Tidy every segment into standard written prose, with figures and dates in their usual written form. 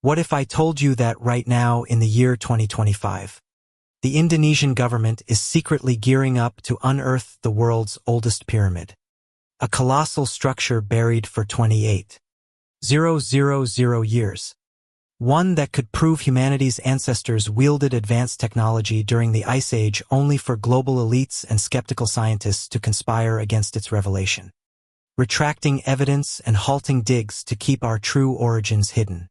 What if I told you that right now in the year 2025, the Indonesian government is secretly gearing up to unearth the world's oldest pyramid? A colossal structure buried for 28,000 years. One that could prove humanity's ancestors wielded advanced technology during the Ice Age only for global elites and skeptical scientists to conspire against its revelation. Retracting evidence and halting digs to keep our true origins hidden.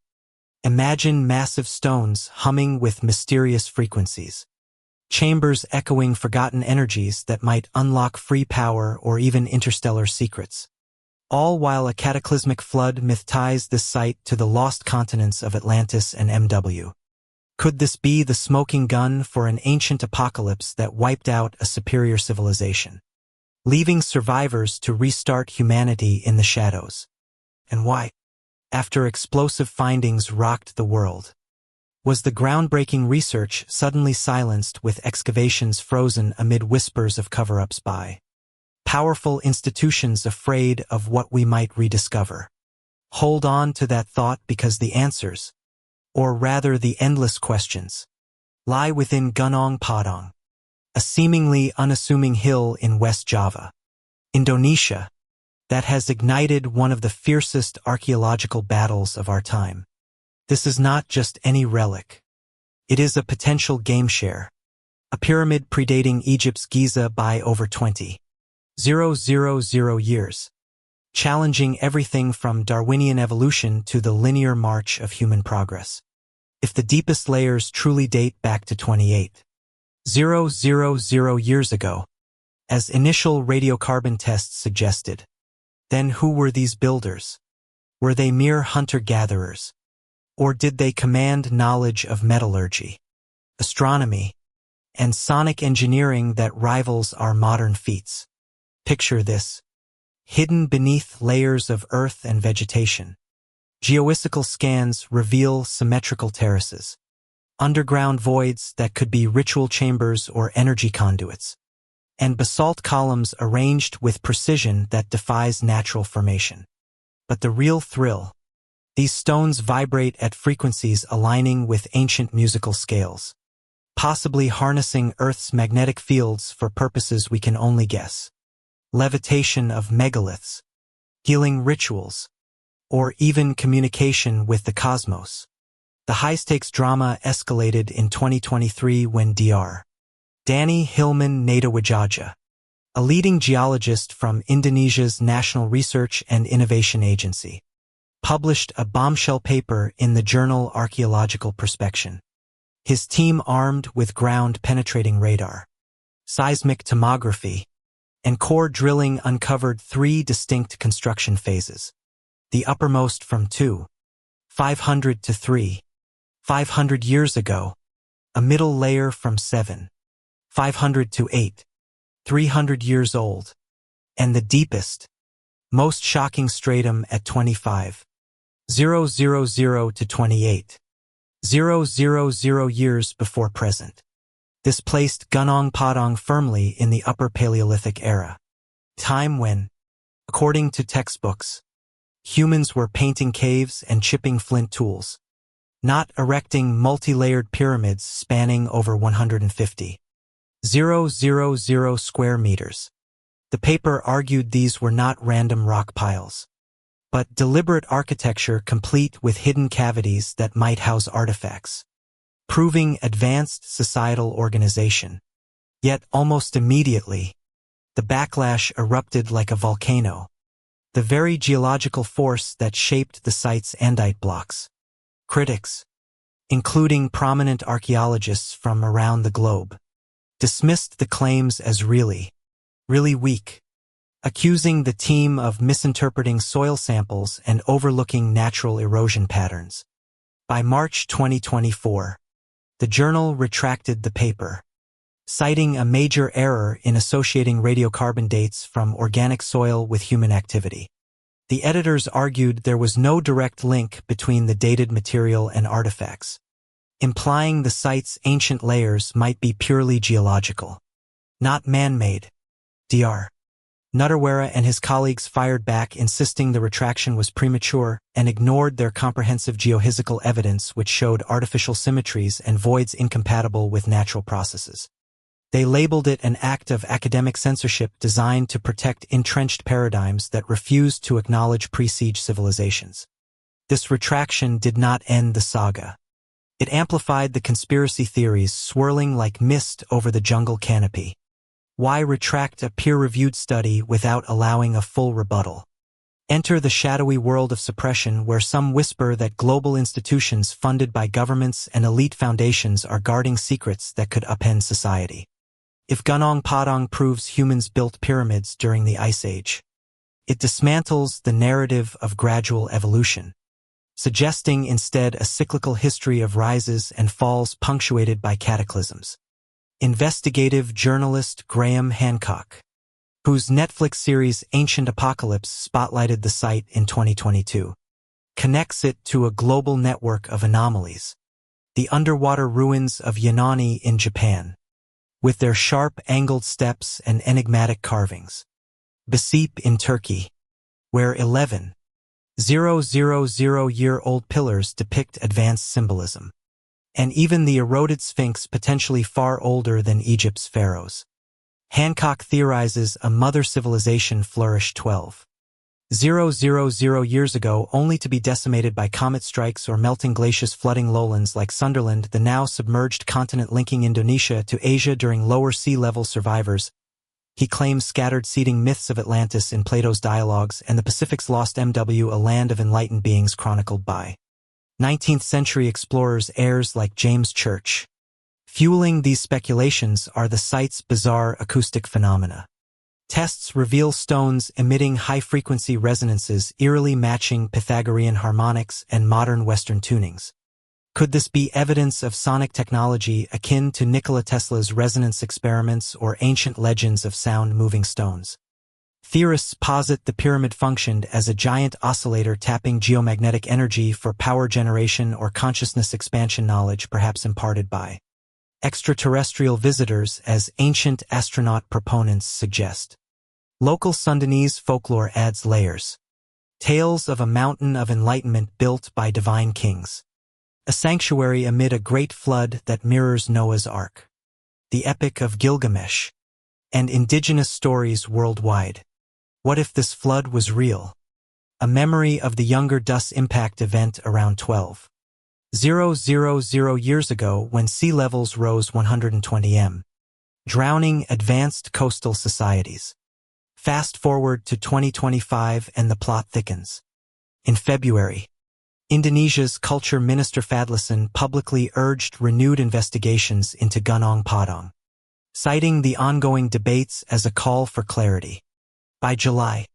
Imagine massive stones humming with mysterious frequencies. Chambers echoing forgotten energies that might unlock free power or even interstellar secrets. All while a cataclysmic flood myth ties this site to the lost continents of Atlantis and MW. Could this be the smoking gun for an ancient apocalypse that wiped out a superior civilization, leaving survivors to restart humanity in the shadows? And why? After explosive findings rocked the world, was the groundbreaking research suddenly silenced with excavations frozen amid whispers of cover-ups by powerful institutions afraid of what we might rediscover? Hold on to that thought because the answers, or rather the endless questions, lie within Gunung Padang, a seemingly unassuming hill in West Java, Indonesia, that has ignited one of the fiercest archaeological battles of our time. This is not just any relic. It is a potential game-share, a pyramid predating Egypt's Giza by over 20,000 years, challenging everything from Darwinian evolution to the linear march of human progress. If the deepest layers truly date back to 28,000 years ago, as initial radiocarbon tests suggested, then who were these builders? Were they mere hunter-gatherers? Or did they command knowledge of metallurgy, astronomy, and sonic engineering that rivals our modern feats? Picture this. Hidden beneath layers of earth and vegetation, geophysical scans reveal symmetrical terraces, underground voids that could be ritual chambers or energy conduits, and basalt columns arranged with precision that defies natural formation. But the real thrill, these stones vibrate at frequencies aligning with ancient musical scales, possibly harnessing Earth's magnetic fields for purposes we can only guess. Levitation of megaliths, healing rituals, or even communication with the cosmos. The high-stakes drama escalated in 2023 when Dr. Danny Hilman Nadawijaja, a leading geologist from Indonesia's National Research and Innovation Agency, published a bombshell paper in the journal Archaeological Prospection. His team, armed with ground-penetrating radar, seismic tomography, and core drilling, uncovered three distinct construction phases. The uppermost from 2,500 to 3,500 years ago, a middle layer from 7,500 to 8,300 years old, and the deepest, most shocking stratum at 25,000 to 28,000 years before present. This placed Gunung Padang firmly in the Upper Paleolithic era, time when, according to textbooks, humans were painting caves and chipping flint tools, not erecting multi-layered pyramids spanning over 150,000 square meters. The paper argued these were not random rock piles, but deliberate architecture complete with hidden cavities that might house artifacts, proving advanced societal organization. Yet almost immediately, the backlash erupted like a volcano, the very geological force that shaped the site's andite blocks. Critics, including prominent archaeologists from around the globe, dismissed the claims as really weak, accusing the team of misinterpreting soil samples and overlooking natural erosion patterns. By March 2024, the journal retracted the paper, citing a major error in associating radiocarbon dates from organic soil with human activity. The editors argued there was no direct link between the dated material and artifacts, implying the site's ancient layers might be purely geological, not man-made. Dr. Nutterwera and his colleagues fired back, insisting the retraction was premature, and ignored their comprehensive geophysical evidence which showed artificial symmetries and voids incompatible with natural processes. They labeled it an act of academic censorship designed to protect entrenched paradigms that refused to acknowledge pre-siege civilizations. This retraction did not end the saga. It amplified the conspiracy theories swirling like mist over the jungle canopy. Why retract a peer-reviewed study without allowing a full rebuttal? Enter the shadowy world of suppression where some whisper that global institutions funded by governments and elite foundations are guarding secrets that could upend society. If Gunung Padang proves humans built pyramids during the Ice Age, it dismantles the narrative of gradual evolution, suggesting instead a cyclical history of rises and falls punctuated by cataclysms. Investigative journalist Graham Hancock, whose Netflix series Ancient Apocalypse spotlighted the site in 2022, connects it to a global network of anomalies. The underwater ruins of Yunnan in Japan, with their sharp angled steps and enigmatic carvings. Basip in Turkey, where 11,000-year-old pillars depict advanced symbolism. And even the eroded Sphinx potentially far older than Egypt's pharaohs. Hancock theorizes a mother civilization flourished 12,000 years ago only to be decimated by comet strikes or melting glaciers flooding lowlands like Sunderland, the now submerged continent linking Indonesia to Asia during lower sea level survivors. He claims scattered seeding myths of Atlantis in Plato's dialogues and the Pacific's lost MW, a land of enlightened beings chronicled by 19th century explorers heirs like James Church. Fueling these speculations are the site's bizarre acoustic phenomena. Tests reveal stones emitting high-frequency resonances eerily matching Pythagorean harmonics and modern Western tunings. Could this be evidence of sonic technology akin to Nikola Tesla's resonance experiments or ancient legends of sound-moving stones? Theorists posit the pyramid functioned as a giant oscillator tapping geomagnetic energy for power generation or consciousness expansion, knowledge perhaps imparted by extraterrestrial visitors, as ancient astronaut proponents suggest. Local Sundanese folklore adds layers. Tales of a mountain of enlightenment built by divine kings. A sanctuary amid a great flood that mirrors Noah's Ark. The Epic of Gilgamesh. And indigenous stories worldwide. What if this flood was real? A memory of the Younger Dust impact event around 12,000 years ago when sea levels rose 120 m, drowning advanced coastal societies. Fast forward to 2025 and the plot thickens. In February, Indonesia's Culture Minister Fadlison publicly urged renewed investigations into Gunung Padang, citing the ongoing debates as a call for clarity. By July,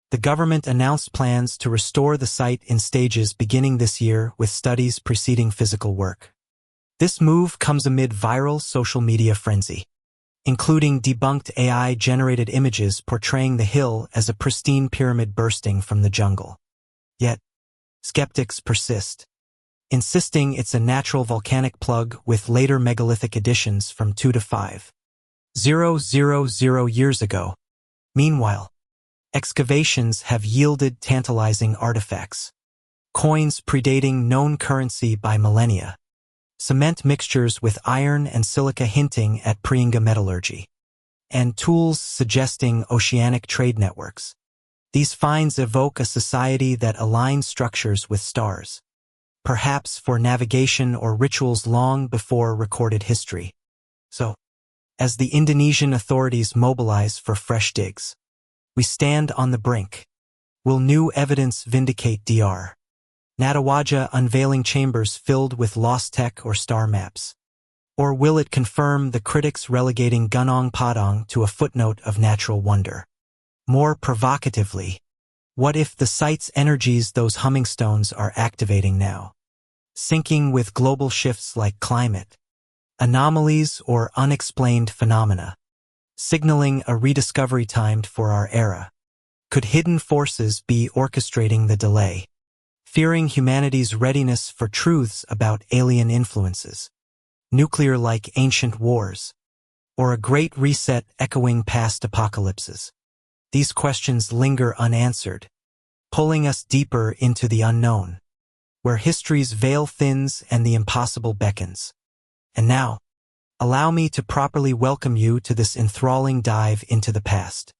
the government announced plans to restore the site in stages beginning this year, with studies preceding physical work. This move comes amid viral social media frenzy, including debunked AI-generated images portraying the hill as a pristine pyramid bursting from the jungle. Yet, skeptics persist, insisting it's a natural volcanic plug with later megalithic additions from 2 to 5,000 years ago. Meanwhile, excavations have yielded tantalizing artifacts. Coins predating known currency by millennia. Cement mixtures with iron and silica hinting at pre-Inca metallurgy. And tools suggesting oceanic trade networks. These finds evoke a society that aligns structures with stars, perhaps for navigation or rituals long before recorded history. So, as the Indonesian authorities mobilize for fresh digs, we stand on the brink. Will new evidence vindicate Dr. Natawaja unveiling chambers filled with lost tech or star maps? Or will it confirm the critics relegating Gunung Padang to a footnote of natural wonder? More provocatively, what if the site's energies those humming stones are activating now, syncing with global shifts like climate, anomalies or unexplained phenomena, signaling a rediscovery timed for our era? Could hidden forces be orchestrating the delay, fearing humanity's readiness for truths about alien influences, nuclear-like ancient wars, or a great reset echoing past apocalypses? These questions linger unanswered, pulling us deeper into the unknown, where history's veil thins and the impossible beckons. And now, allow me to properly welcome you to this enthralling dive into the past.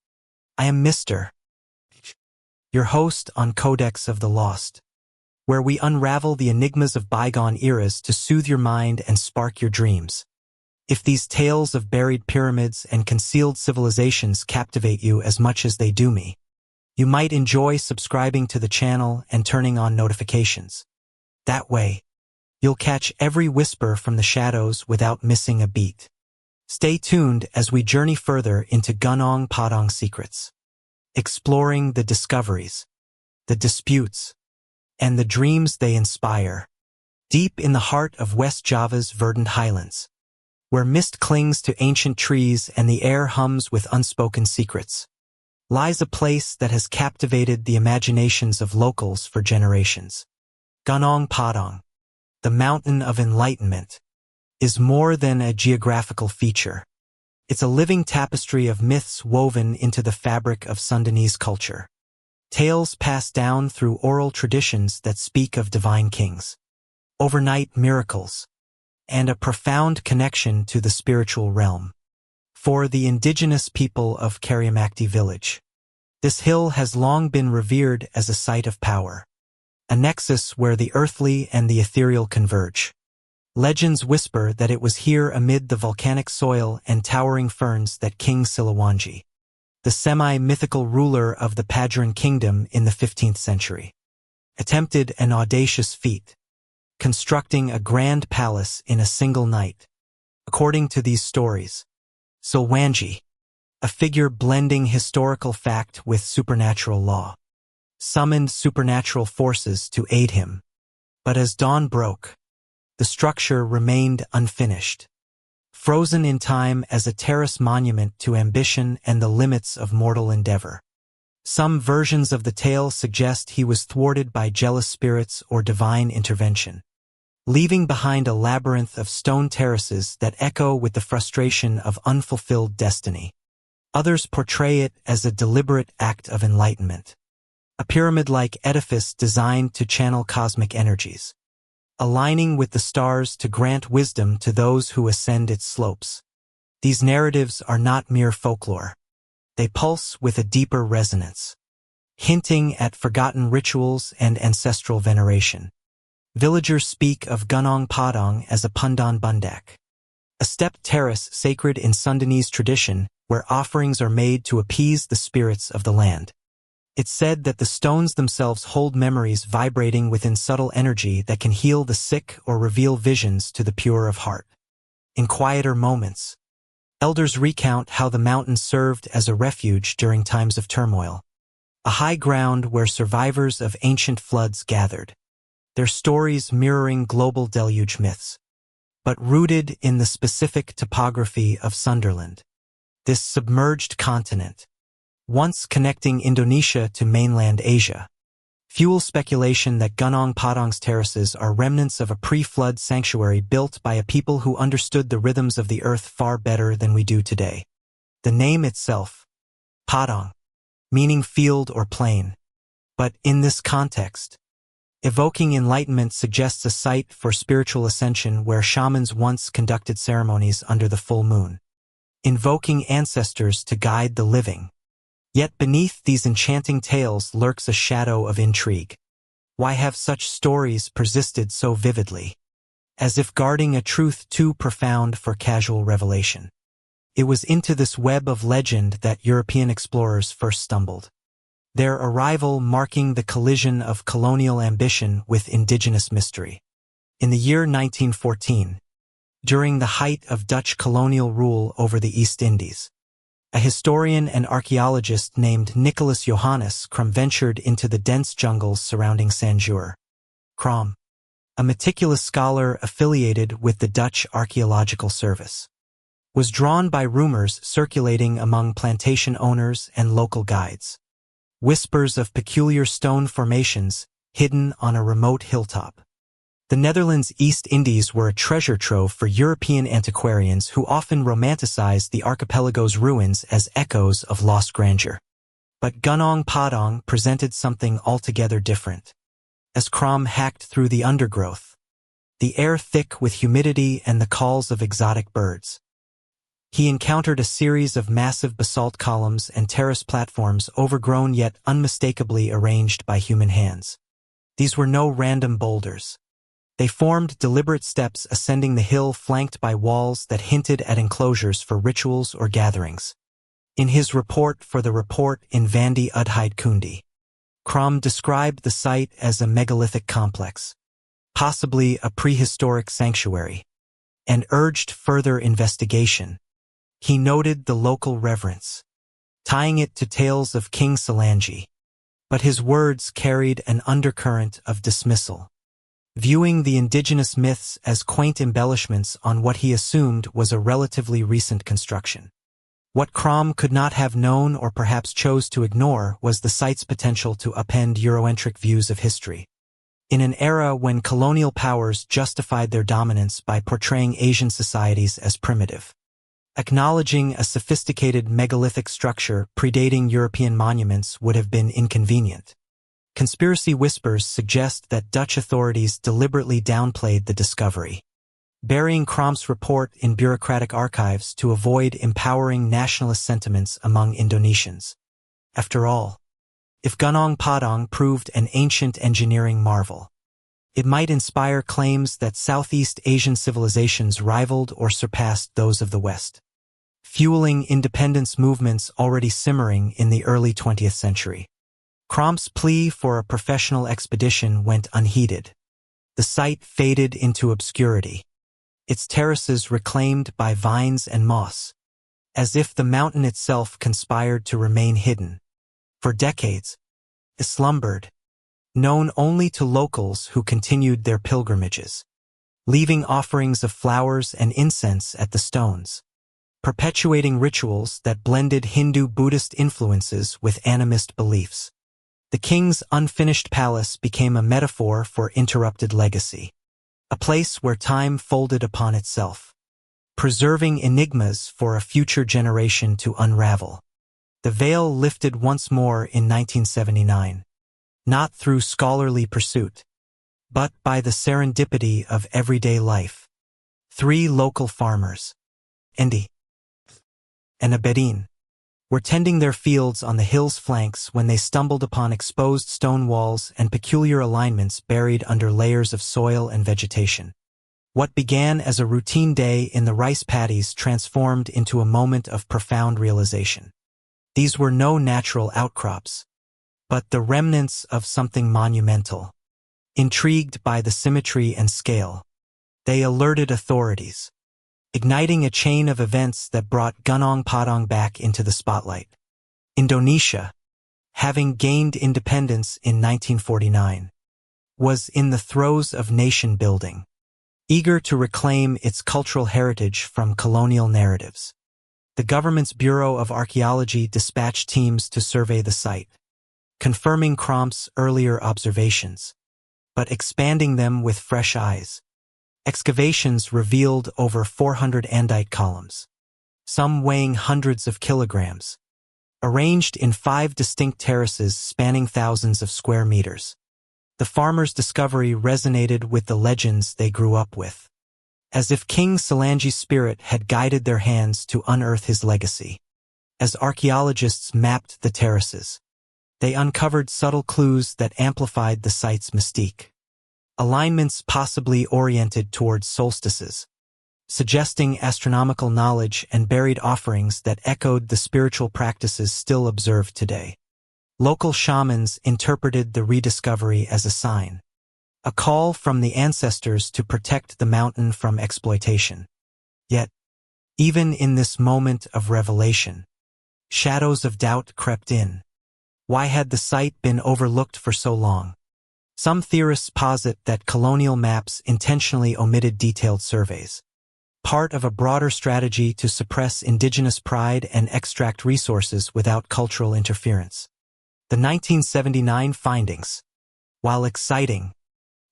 I am Mr. your host on Codex of the Lost, where we unravel the enigmas of bygone eras to soothe your mind and spark your dreams. If these tales of buried pyramids and concealed civilizations captivate you as much as they do me, you might enjoy subscribing to the channel and turning on notifications. That way, you'll catch every whisper from the shadows without missing a beat. Stay tuned as we journey further into Gunung Padang secrets, exploring the discoveries, the disputes, and the dreams they inspire. Deep in the heart of West Java's verdant highlands, where mist clings to ancient trees and the air hums with unspoken secrets, lies a place that has captivated the imaginations of locals for generations. Gunung Padang, the Mountain of Enlightenment, is more than a geographical feature. It's a living tapestry of myths woven into the fabric of Sundanese culture. Tales passed down through oral traditions that speak of divine kings, overnight miracles, and a profound connection to the spiritual realm. For the indigenous people of Kariamakti village, this hill has long been revered as a site of power, a nexus where the earthly and the ethereal converge. Legends whisper that it was here amid the volcanic soil and towering ferns that King Siliwangi, the semi-mythical ruler of the Pajaran kingdom in the 15th century, attempted an audacious feat, constructing a grand palace in a single night. According to these stories, Siliwangi, a figure blending historical fact with supernatural law, summoned supernatural forces to aid him. But as dawn broke, the structure remained unfinished, frozen in time as a terrace monument to ambition and the limits of mortal endeavor. Some versions of the tale suggest he was thwarted by jealous spirits or divine intervention, leaving behind a labyrinth of stone terraces that echo with the frustration of unfulfilled destiny. Others portray it as a deliberate act of enlightenment, a pyramid-like edifice designed to channel cosmic energies, aligning with the stars to grant wisdom to those who ascend its slopes. These narratives are not mere folklore. They pulse with a deeper resonance, hinting at forgotten rituals and ancestral veneration. Villagers speak of Gunung Padang as a Pandan Bundak, a stepped terrace sacred in Sundanese tradition where offerings are made to appease the spirits of the land. It's said that the stones themselves hold memories vibrating within subtle energy that can heal the sick or reveal visions to the pure of heart. In quieter moments, elders recount how the mountain served as a refuge during times of turmoil, a high ground where survivors of ancient floods gathered, their stories mirroring global deluge myths, but rooted in the specific topography of Sunderland, this submerged continent, once connecting Indonesia to mainland Asia. Fuels speculation that Gunung Padang's terraces are remnants of a pre-flood sanctuary built by a people who understood the rhythms of the earth far better than we do today. The name itself, Padang, meaning field or plain, but in this context, evoking enlightenment, suggests a site for spiritual ascension where shamans once conducted ceremonies under the full moon, invoking ancestors to guide the living. Yet beneath these enchanting tales lurks a shadow of intrigue. Why have such stories persisted so vividly, as if guarding a truth too profound for casual revelation? It was into this web of legend that European explorers first stumbled, their arrival marking the collision of colonial ambition with indigenous mystery. In the year 1914, during the height of Dutch colonial rule over the East Indies, a historian and archaeologist named Nicholas Johannes Krum ventured into the dense jungles surrounding Sanjur. Krum, a meticulous scholar affiliated with the Dutch Archaeological Service, was drawn by rumors circulating among plantation owners and local guides. Whispers of peculiar stone formations hidden on a remote hilltop. The Netherlands' East Indies were a treasure trove for European antiquarians who often romanticized the archipelago's ruins as echoes of lost grandeur. But Gunung Padang presented something altogether different. As Crom hacked through the undergrowth, the air thick with humidity and the calls of exotic birds, he encountered a series of massive basalt columns and terrace platforms overgrown yet unmistakably arranged by human hands. These were no random boulders. They formed deliberate steps ascending the hill flanked by walls that hinted at enclosures for rituals or gatherings. In his report for the report in Vandi Udhide Kundi, Crom described the site as a megalithic complex, possibly a prehistoric sanctuary, and urged further investigation. He noted the local reverence, tying it to tales of King Salangi, but his words carried an undercurrent of dismissal, viewing the indigenous myths as quaint embellishments on what he assumed was a relatively recent construction. What Crom could not have known or perhaps chose to ignore was the site's potential to upend Eurocentric views of history. In an era when colonial powers justified their dominance by portraying Asian societies as primitive, acknowledging a sophisticated megalithic structure predating European monuments would have been inconvenient. Conspiracy whispers suggest that Dutch authorities deliberately downplayed the discovery, burying Crom's report in bureaucratic archives to avoid empowering nationalist sentiments among Indonesians. After all, if Gunung Padang proved an ancient engineering marvel, it might inspire claims that Southeast Asian civilizations rivaled or surpassed those of the West, fueling independence movements already simmering in the early 20th century. Crom's plea for a professional expedition went unheeded. The site faded into obscurity, its terraces reclaimed by vines and moss, as if the mountain itself conspired to remain hidden. For decades, it slumbered, known only to locals who continued their pilgrimages, leaving offerings of flowers and incense at the stones, perpetuating rituals that blended Hindu-Buddhist influences with animist beliefs. The king's unfinished palace became a metaphor for interrupted legacy, a place where time folded upon itself, preserving enigmas for a future generation to unravel. The veil lifted once more in 1979. Not through scholarly pursuit, but by the serendipity of everyday life. 3 local farmers, Endi and Abedin, were tending their fields on the hill's flanks when they stumbled upon exposed stone walls and peculiar alignments buried under layers of soil and vegetation. What began as a routine day in the rice paddies transformed into a moment of profound realization. These were no natural outcrops, but the remnants of something monumental. Intrigued by the symmetry and scale, they alerted authorities, igniting a chain of events that brought Gunung Padang back into the spotlight. Indonesia, having gained independence in 1949, was in the throes of nation building, eager to reclaim its cultural heritage from colonial narratives. The government's Bureau of Archaeology dispatched teams to survey the site, confirming Crom's earlier observations, but expanding them with fresh eyes. Excavations revealed over 400 andite columns, some weighing hundreds of kilograms, arranged in 5 distinct terraces spanning thousands of square meters. The farmers' discovery resonated with the legends they grew up with, as if King Salangi's spirit had guided their hands to unearth his legacy. As archaeologists mapped the terraces, they uncovered subtle clues that amplified the site's mystique. Alignments possibly oriented towards solstices, suggesting astronomical knowledge, and buried offerings that echoed the spiritual practices still observed today. Local shamans interpreted the rediscovery as a sign, a call from the ancestors to protect the mountain from exploitation. Yet, even in this moment of revelation, shadows of doubt crept in. Why had the site been overlooked for so long? Some theorists posit that colonial maps intentionally omitted detailed surveys, part of a broader strategy to suppress indigenous pride and extract resources without cultural interference. The 1979 findings, while exciting,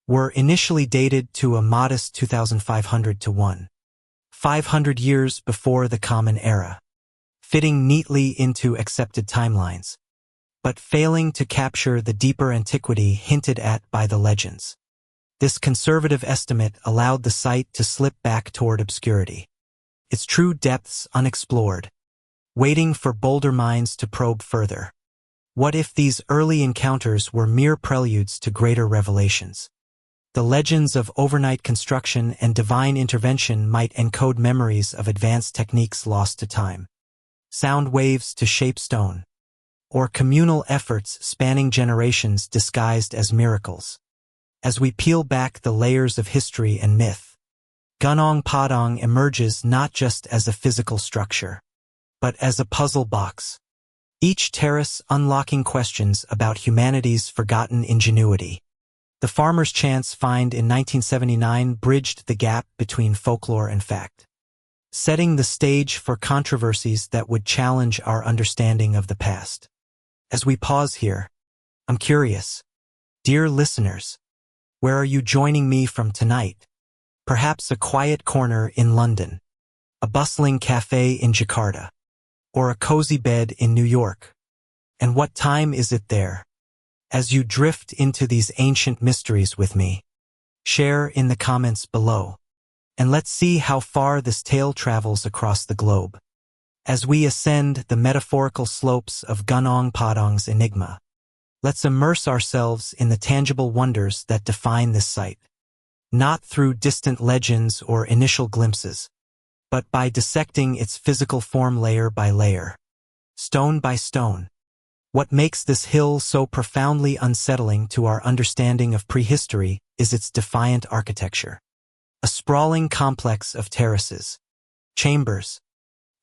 were initially dated to a modest 2,500 to 1,500 years before the Common Era, fitting neatly into accepted timelines. but failing to capture the deeper antiquity hinted at by the legends. This conservative estimate allowed the site to slip back toward obscurity, its true depths unexplored, waiting for bolder minds to probe further. What if these early encounters were mere preludes to greater revelations? The legends of overnight construction and divine intervention might encode memories of advanced techniques lost to time, sound waves to shape stone, or communal efforts spanning generations disguised as miracles. As we peel back the layers of history and myth, Gunung Padang emerges not just as a physical structure, but as a puzzle box, each terrace unlocking questions about humanity's forgotten ingenuity. The farmer's chance find in 1979 bridged the gap between folklore and fact, setting the stage for controversies that would challenge our understanding of the past. As we pause here, I'm curious, dear listeners, where are you joining me from tonight? Perhaps a quiet corner in London, a bustling cafe in Jakarta, or a cozy bed in New York. And what time is it there? As you drift into these ancient mysteries with me, share in the comments below, and let's see how far this tale travels across the globe. As we ascend the metaphorical slopes of Gunung Padang's enigma, let's immerse ourselves in the tangible wonders that define this site, not through distant legends or initial glimpses, but by dissecting its physical form layer by layer, stone by stone. What makes this hill so profoundly unsettling to our understanding of prehistory is its defiant architecture. A sprawling complex of terraces, chambers,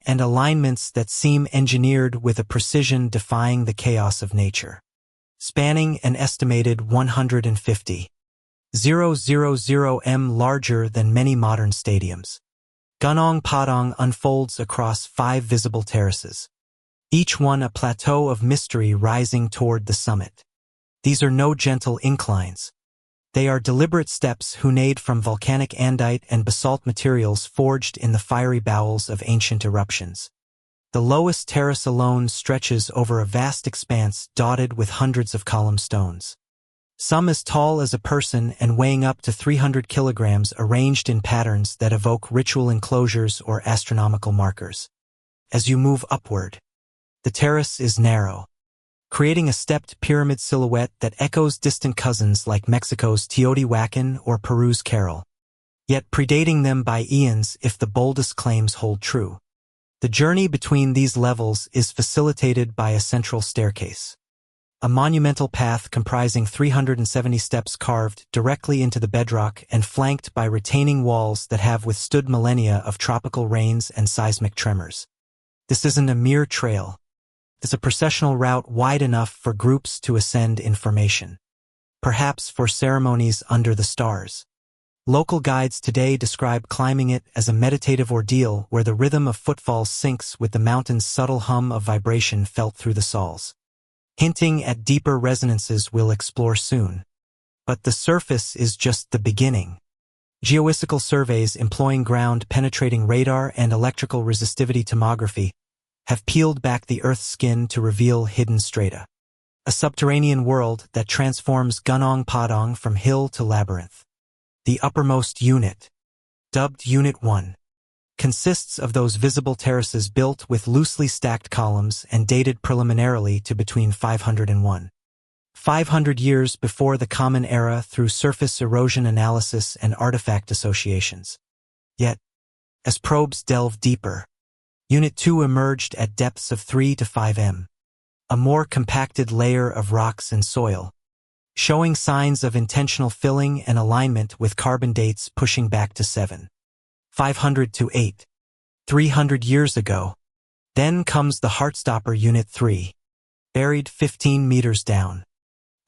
and alignments that seem engineered with a precision defying the chaos of nature. Spanning an estimated 150,000 m larger than many modern stadiums, Gunung Padang unfolds across 5 visible terraces, each one a plateau of mystery rising toward the summit. These are no gentle inclines. They are deliberate steps hewn from volcanic andite and basalt materials forged in the fiery bowels of ancient eruptions. The lowest terrace alone stretches over a vast expanse dotted with hundreds of column stones, some as tall as a person and weighing up to 300 kilograms, arranged in patterns that evoke ritual enclosures or astronomical markers. As you move upward, the terrace is narrow, creating a stepped pyramid silhouette that echoes distant cousins like Mexico's Teotihuacan or Peru's Carol, yet predating them by eons if the boldest claims hold true. The journey between these levels is facilitated by a central staircase, a monumental path comprising 370 steps carved directly into the bedrock and flanked by retaining walls that have withstood millennia of tropical rains and seismic tremors. This isn't a mere trail. It's a processional route wide enough for groups to ascend in formation, perhaps for ceremonies under the stars. Local guides today describe climbing it as a meditative ordeal where the rhythm of footfalls syncs with the mountain's subtle hum of vibration felt through the soles, hinting at deeper resonances we'll explore soon. But the surface is just the beginning. Geophysical surveys employing ground-penetrating radar and electrical resistivity tomography have peeled back the Earth's skin to reveal hidden strata, a subterranean world that transforms Gunung Padang from hill to labyrinth. The uppermost unit, dubbed Unit 1, consists of those visible terraces built with loosely stacked columns and dated preliminarily to between 500 and 500 years before the Common Era through surface erosion analysis and artifact associations. Yet, as probes delve deeper, Unit 2 emerged at depths of 3 to 5 m, a more compacted layer of rocks and soil, showing signs of intentional filling and alignment with carbon dates pushing back to 500 to 300 years ago. Then comes the Heartstopper Unit 3, buried 15 meters down,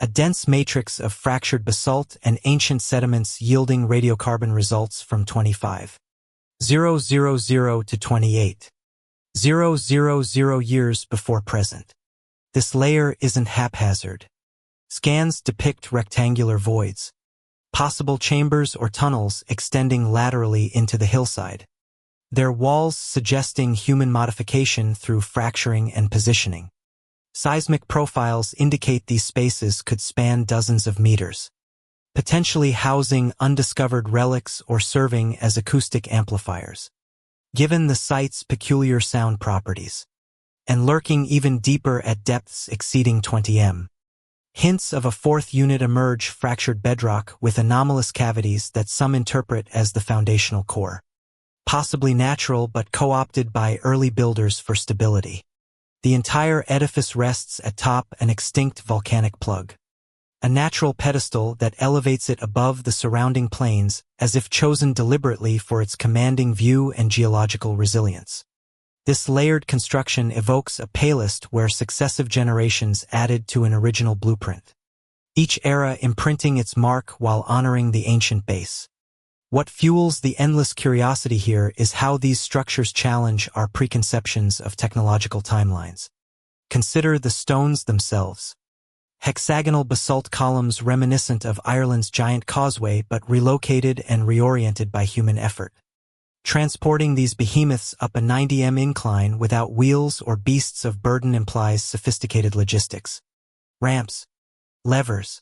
a dense matrix of fractured basalt and ancient sediments yielding radiocarbon results from 25,000 to 28,000 years before present. This layer isn't haphazard. Scans depict rectangular voids, possible chambers or tunnels extending laterally into the hillside, their walls suggesting human modification through fracturing and positioning. Seismic profiles indicate these spaces could span dozens of meters, potentially housing undiscovered relics or serving as acoustic amplifiers. Given the site's peculiar sound properties, and lurking even deeper at depths exceeding 20 m, hints of a fourth unit emerge: fractured bedrock with anomalous cavities that some interpret as the foundational core. Possibly natural but co-opted by early builders for stability. The entire edifice rests atop an extinct volcanic plug, a natural pedestal that elevates it above the surrounding plains as if chosen deliberately for its commanding view and geological resilience. This layered construction evokes a palist where successive generations added to an original blueprint, each era imprinting its mark while honoring the ancient base. What fuels the endless curiosity here is how these structures challenge our preconceptions of technological timelines. Consider the stones themselves. Hexagonal basalt columns reminiscent of Ireland's giant causeway but relocated and reoriented by human effort. Transporting these behemoths up a 90 m incline without wheels or beasts of burden implies sophisticated logistics. Ramps, levers,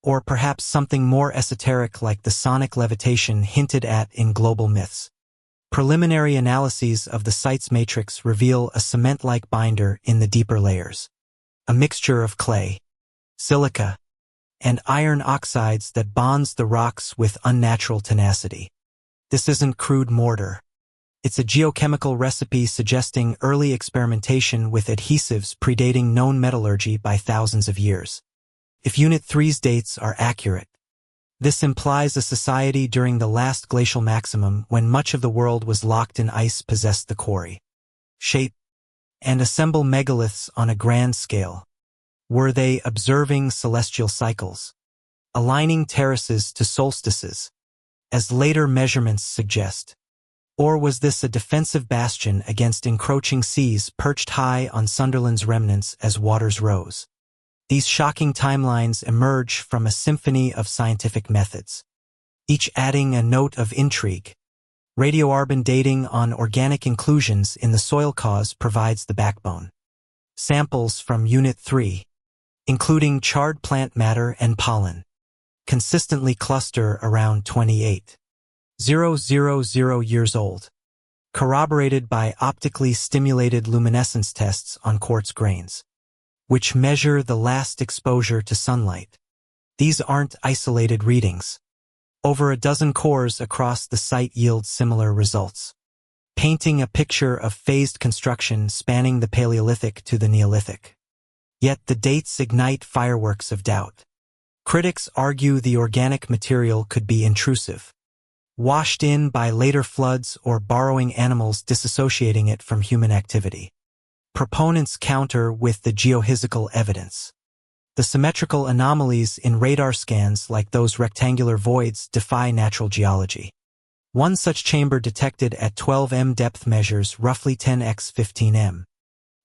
or perhaps something more esoteric like the sonic levitation hinted at in global myths. Preliminary analyses of the site's matrix reveal a cement-like binder in the deeper layers, a mixture of clay, silica, and iron oxides that bonds the rocks with unnatural tenacity. This isn't crude mortar. It's a geochemical recipe suggesting early experimentation with adhesives predating known metallurgy by thousands of years. If Unit 3's dates are accurate, this implies a society during the last glacial maximum when much of the world was locked in ice possessed the quarry, shape, and assemble megaliths on a grand scale. Were they observing celestial cycles, aligning terraces to solstices, as later measurements suggest? Or was this a defensive bastion against encroaching seas perched high on Sunderland's remnants as waters rose? These shocking timelines emerge from a symphony of scientific methods, each adding a note of intrigue. Radioarbon dating on organic inclusions in the soil cause provides the backbone. Samples from Unit 3, including charred plant matter and pollen, consistently cluster around 28,000 years old, corroborated by optically stimulated luminescence tests on quartz grains, which measure the last exposure to sunlight. These aren't isolated readings. Over a dozen cores across the site yield similar results, painting a picture of phased construction spanning the Paleolithic to the Neolithic. Yet the dates ignite fireworks of doubt. Critics argue the organic material could be intrusive, washed in by later floods or burrowing animals disassociating it from human activity. Proponents counter with the geophysical evidence. The symmetrical anomalies in radar scans, like those rectangular voids, defy natural geology. One such chamber detected at 12 m depth measures roughly 10 x 15 m.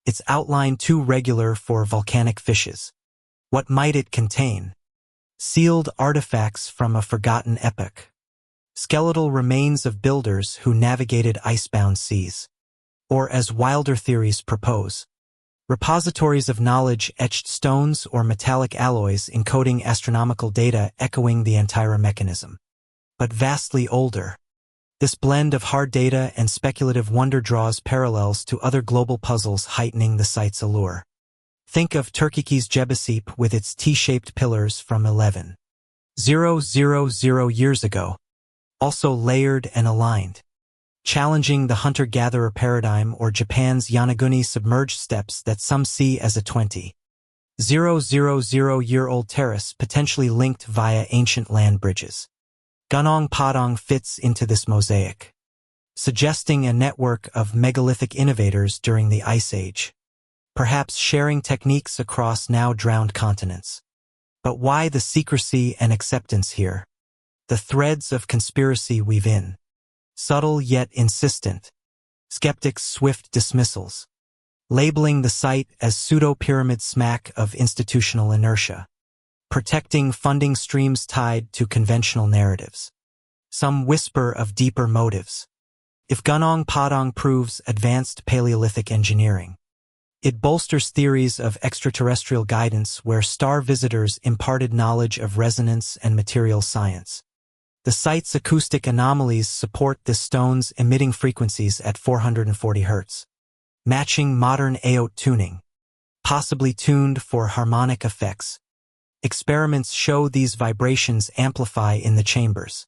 Its outline too regular for volcanic fissures. What might it contain? Sealed artifacts from a forgotten epoch. Skeletal remains of builders who navigated icebound seas. Or, as wilder theories propose, repositories of knowledge, etched stones or metallic alloys encoding astronomical data echoing the entire mechanism. But vastly older. This blend of hard data and speculative wonder draws parallels to other global puzzles heightening the site's allure. Think of Turkey's Jebeseep with its T-shaped pillars from 11,000 years ago, also layered and aligned, challenging the hunter-gatherer paradigm, or Japan's Yonaguni submerged steps that some see as a 20,000-year-old terrace potentially linked via ancient land bridges. Gunung Padang fits into this mosaic, suggesting a network of megalithic innovators during the Ice Age, perhaps sharing techniques across now drowned continents. But why the secrecy and acceptance here? The threads of conspiracy weave in. Subtle yet insistent. Skeptics' swift dismissals. Labeling the site as pseudo-pyramid smack of institutional inertia. Protecting funding streams tied to conventional narratives. Some whisper of deeper motives. If Gunung Padang proves advanced Paleolithic engineering, It bolsters theories of extraterrestrial guidance where star visitors imparted knowledge of resonance and material science. The site's acoustic anomalies support this stone's emitting frequencies at 440 Hz, matching modern aote tuning, possibly tuned for harmonic effects. Experiments show these vibrations amplify in the chambers,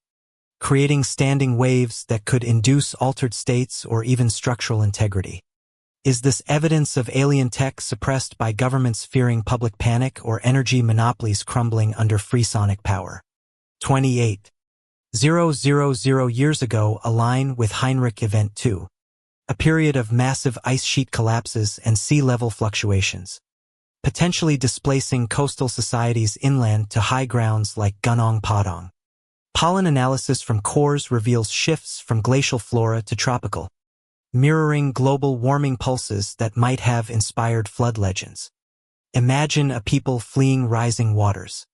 creating standing waves that could induce altered states or even structural integrity. Is this evidence of alien tech suppressed by governments fearing public panic or energy monopolies crumbling under free sonic power? 28,000 years ago align with Heinrich Event 2, a period of massive ice sheet collapses and sea level fluctuations, potentially displacing coastal societies inland to high grounds like Gunung Padang. Pollen analysis from cores reveals shifts from glacial flora to tropical, mirroring global warming pulses that might have inspired flood legends. Imagine a people fleeing rising waters,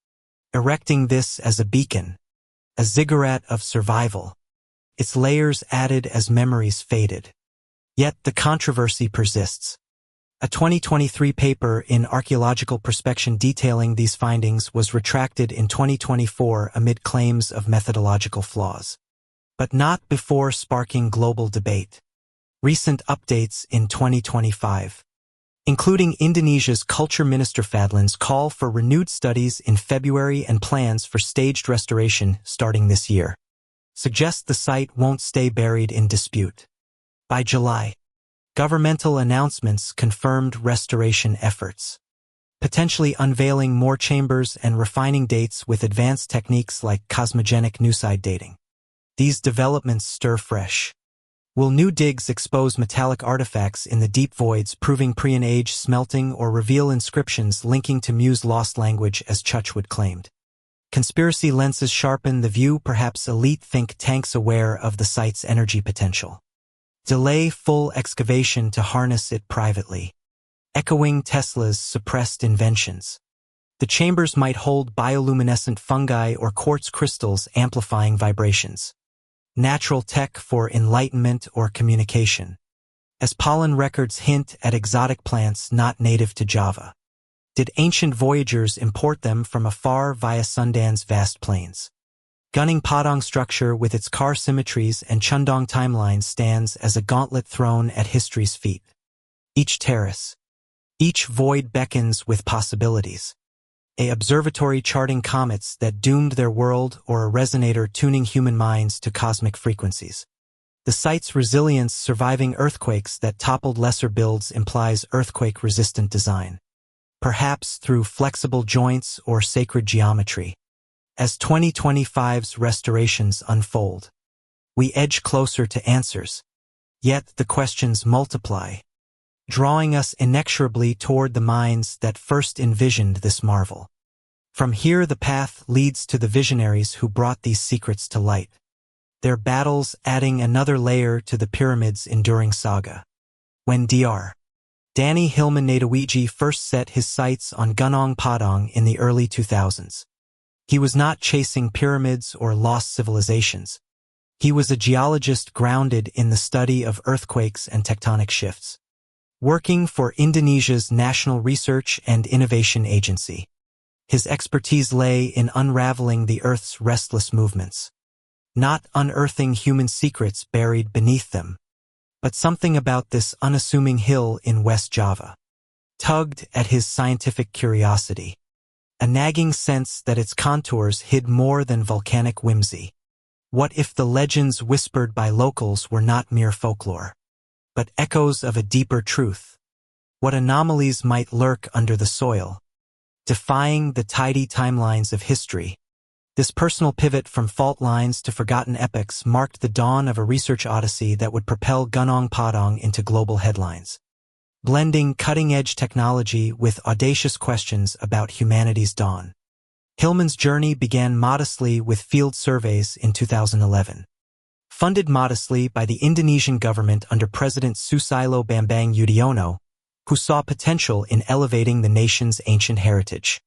erecting this as a beacon, a ziggurat of survival, its layers added as memories faded. Yet the controversy persists. A 2023 paper in Archaeological Prospection detailing these findings was retracted in 2024 amid claims of methodological flaws, but not before sparking global debate. Recent updates in 2025, including Indonesia's Culture Minister Fadlin's call for renewed studies in February and plans for staged restoration starting this year, suggest the site won't stay buried in dispute. By July, governmental announcements confirmed restoration efforts, potentially unveiling more chambers and refining dates with advanced techniques like cosmogenic nuclide dating. These developments stir fresh. Will new digs expose metallic artifacts in the deep voids proving Prian age smelting or reveal inscriptions linking to Mu's lost language as Chuchwood claimed? Conspiracy lenses sharpen the view, perhaps elite think tanks aware of the site's energy potential. Delay full excavation to harness it privately, echoing Tesla's suppressed inventions. The chambers might hold bioluminescent fungi or quartz crystals amplifying vibrations. Natural tech for enlightenment or communication, as pollen records hint at exotic plants not native to Java. Did ancient voyagers import them from afar via Sundan's vast plains? Gunung Padang structure with its car symmetries and Chundong timeline stands as a gauntlet thrown at history's feet. Each terrace, each void beckons with possibilities. A observatory charting comets that doomed their world or a resonator tuning human minds to cosmic frequencies. The site's resilience surviving earthquakes that toppled lesser builds implies earthquake-resistant design, perhaps through flexible joints or sacred geometry. As 2025's restorations unfold, we edge closer to answers, yet the questions multiply, drawing us inexorably toward the minds that first envisioned this marvel. From here the path leads to the visionaries who brought these secrets to light, their battles adding another layer to the pyramid's enduring saga. When Dr. Danny Hillman Nadawiji first set his sights on Gunung Padang in the early 2000s, he was not chasing pyramids or lost civilizations. He was a geologist grounded in the study of earthquakes and tectonic shifts. Working for Indonesia's National Research and Innovation Agency, his expertise lay in unraveling the Earth's restless movements, not unearthing human secrets buried beneath them, but something about this unassuming hill in West Java tugged at his scientific curiosity, a nagging sense that its contours hid more than volcanic whimsy. What if the legends whispered by locals were not mere folklore, but echoes of a deeper truth? What anomalies might lurk under the soil, defying the tidy timelines of history? This personal pivot from fault lines to forgotten epochs marked the dawn of a research odyssey that would propel Gunung Padang into global headlines, blending cutting-edge technology with audacious questions about humanity's dawn. Hillman's journey began modestly with field surveys in 2011. Funded modestly by the Indonesian government under President Susilo Bambang Yudhoyono, who saw potential in elevating the nation's ancient heritage.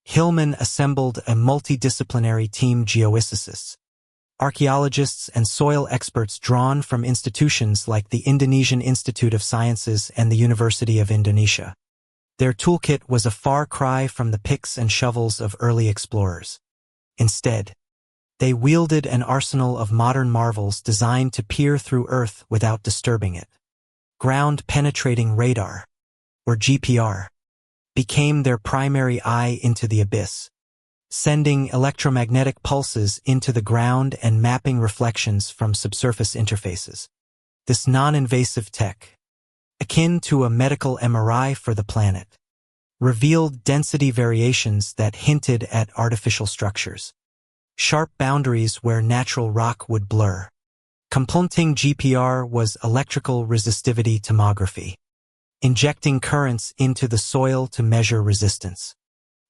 Hillman assembled a multidisciplinary team geophysicists, archaeologists and soil experts drawn from institutions like the Indonesian Institute of Sciences and the University of Indonesia. Their toolkit was a far cry from the picks and shovels of early explorers. Instead, they wielded an arsenal of modern marvels designed to peer through Earth without disturbing it. Ground-penetrating radar, or GPR, became their primary eye into the abyss, sending electromagnetic pulses into the ground and mapping reflections from subsurface interfaces. This non-invasive tech, akin to a medical MRI for the planet, revealed density variations that hinted at artificial structures, sharp boundaries where natural rock would blur. Complementing GPR was electrical resistivity tomography, injecting currents into the soil to measure resistance,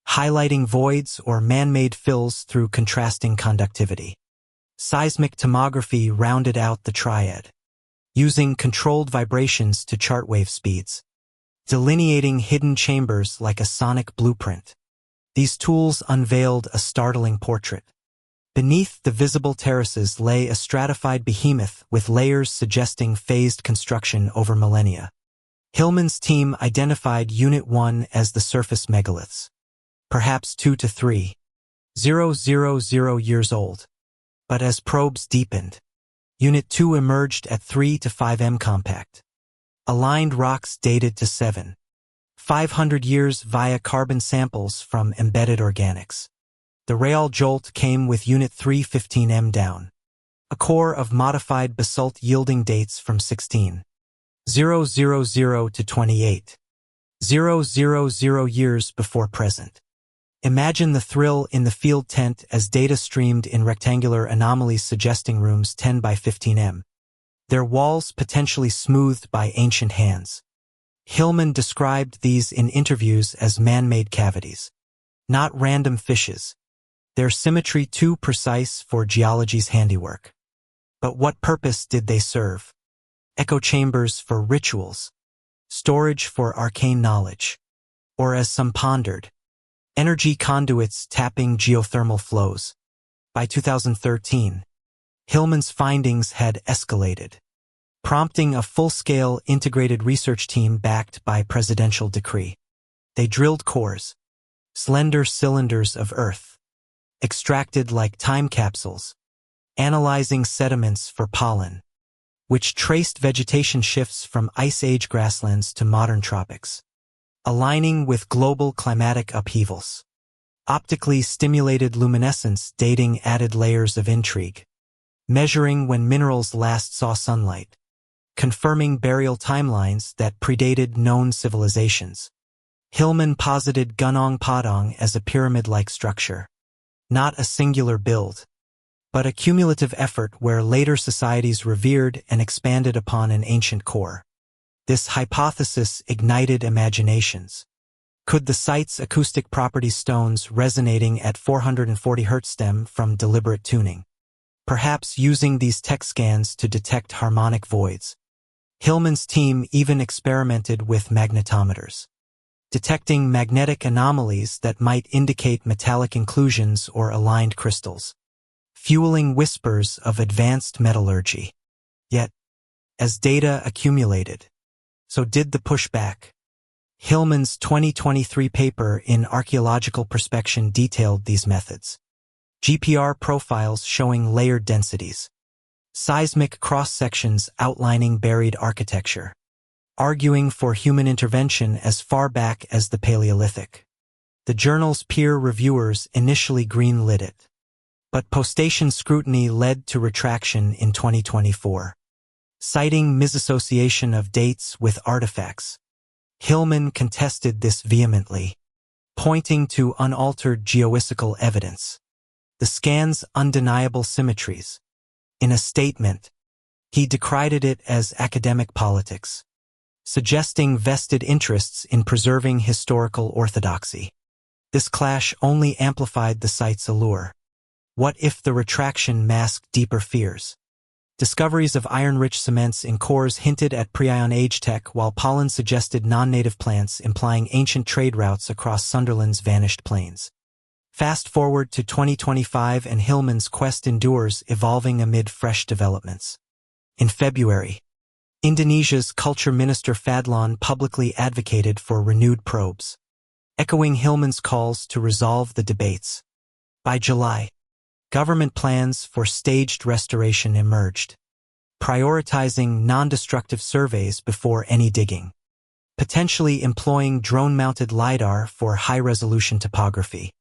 highlighting voids or man-made fills through contrasting conductivity. Seismic tomography rounded out the triad, using controlled vibrations to chart wave speeds, delineating hidden chambers like a sonic blueprint. These tools unveiled a startling portrait. Beneath the visible terraces lay a stratified behemoth with layers suggesting phased construction over millennia. Hillman's team identified Unit 1 as the surface megaliths, perhaps 2 to 3,000 years old. But as probes deepened, Unit 2 emerged at 3 to 5 compact. Aligned rocks dated to 7,500 years via carbon samples from embedded organics. The real jolt came with Unit 3 15 down, a core of modified basalt yielding dates from 16,000 to 28,000 years before present. Imagine the thrill in the field tent as data streamed in rectangular anomalies suggesting rooms 10 by 15 their walls potentially smoothed by ancient hands. Hillman described these in interviews as man-made cavities, not random fissures, their symmetry too precise for geology's handiwork. But what purpose did they serve? Echo chambers for rituals, storage for arcane knowledge, or as some pondered, energy conduits tapping geothermal flows. By 2013, Hillman's findings had escalated, prompting a full-scale integrated research team backed by presidential decree. They drilled cores, slender cylinders of Earth, extracted like time capsules, analyzing sediments for pollen, which traced vegetation shifts from Ice Age grasslands to modern tropics, aligning with global climatic upheavals. Optically stimulated luminescence dating added layers of intrigue, measuring when minerals last saw sunlight, confirming burial timelines that predated known civilizations. Hillman posited Gunung Padang as a pyramid-like structure, not a singular build, but a cumulative effort where later societies revered and expanded upon an ancient core. This hypothesis ignited imaginations. Could the site's acoustic property stones resonating at 440 Hz stem from deliberate tuning, perhaps using these tech scans to detect harmonic voids? Hillman's team even experimented with magnetometers, detecting magnetic anomalies that might indicate metallic inclusions or aligned crystals, fueling whispers of advanced metallurgy. Yet, as data accumulated, so did the pushback. Hillman's 2023 paper in Archaeological Perspection detailed these methods. GPR profiles showing layered densities, seismic cross-sections outlining buried architecture, arguing for human intervention as far back as the Paleolithic. The journal's peer reviewers initially green-lit it, but postation scrutiny led to retraction in 2024. Citing misassociation of dates with artifacts, Hillman contested this vehemently, pointing to unaltered geophysical evidence, the scan's undeniable symmetries. In a statement, he decried it as academic politics, suggesting vested interests in preserving historical orthodoxy. This clash only amplified the site's allure. What if the retraction masked deeper fears? Discoveries of iron-rich cements in cores hinted at pre-Iron Age tech, while pollen suggested non-native plants, implying ancient trade routes across Sunderland's vanished plains. Fast forward to 2025 and Hillman's quest endures, evolving amid fresh developments. In February, Indonesia's Culture Minister Fadlon publicly advocated for renewed probes, echoing Hillman's calls to resolve the debates. By July, government plans for staged restoration emerged, prioritizing non-destructive surveys before any digging, potentially employing drone-mounted LiDAR for high-resolution topography.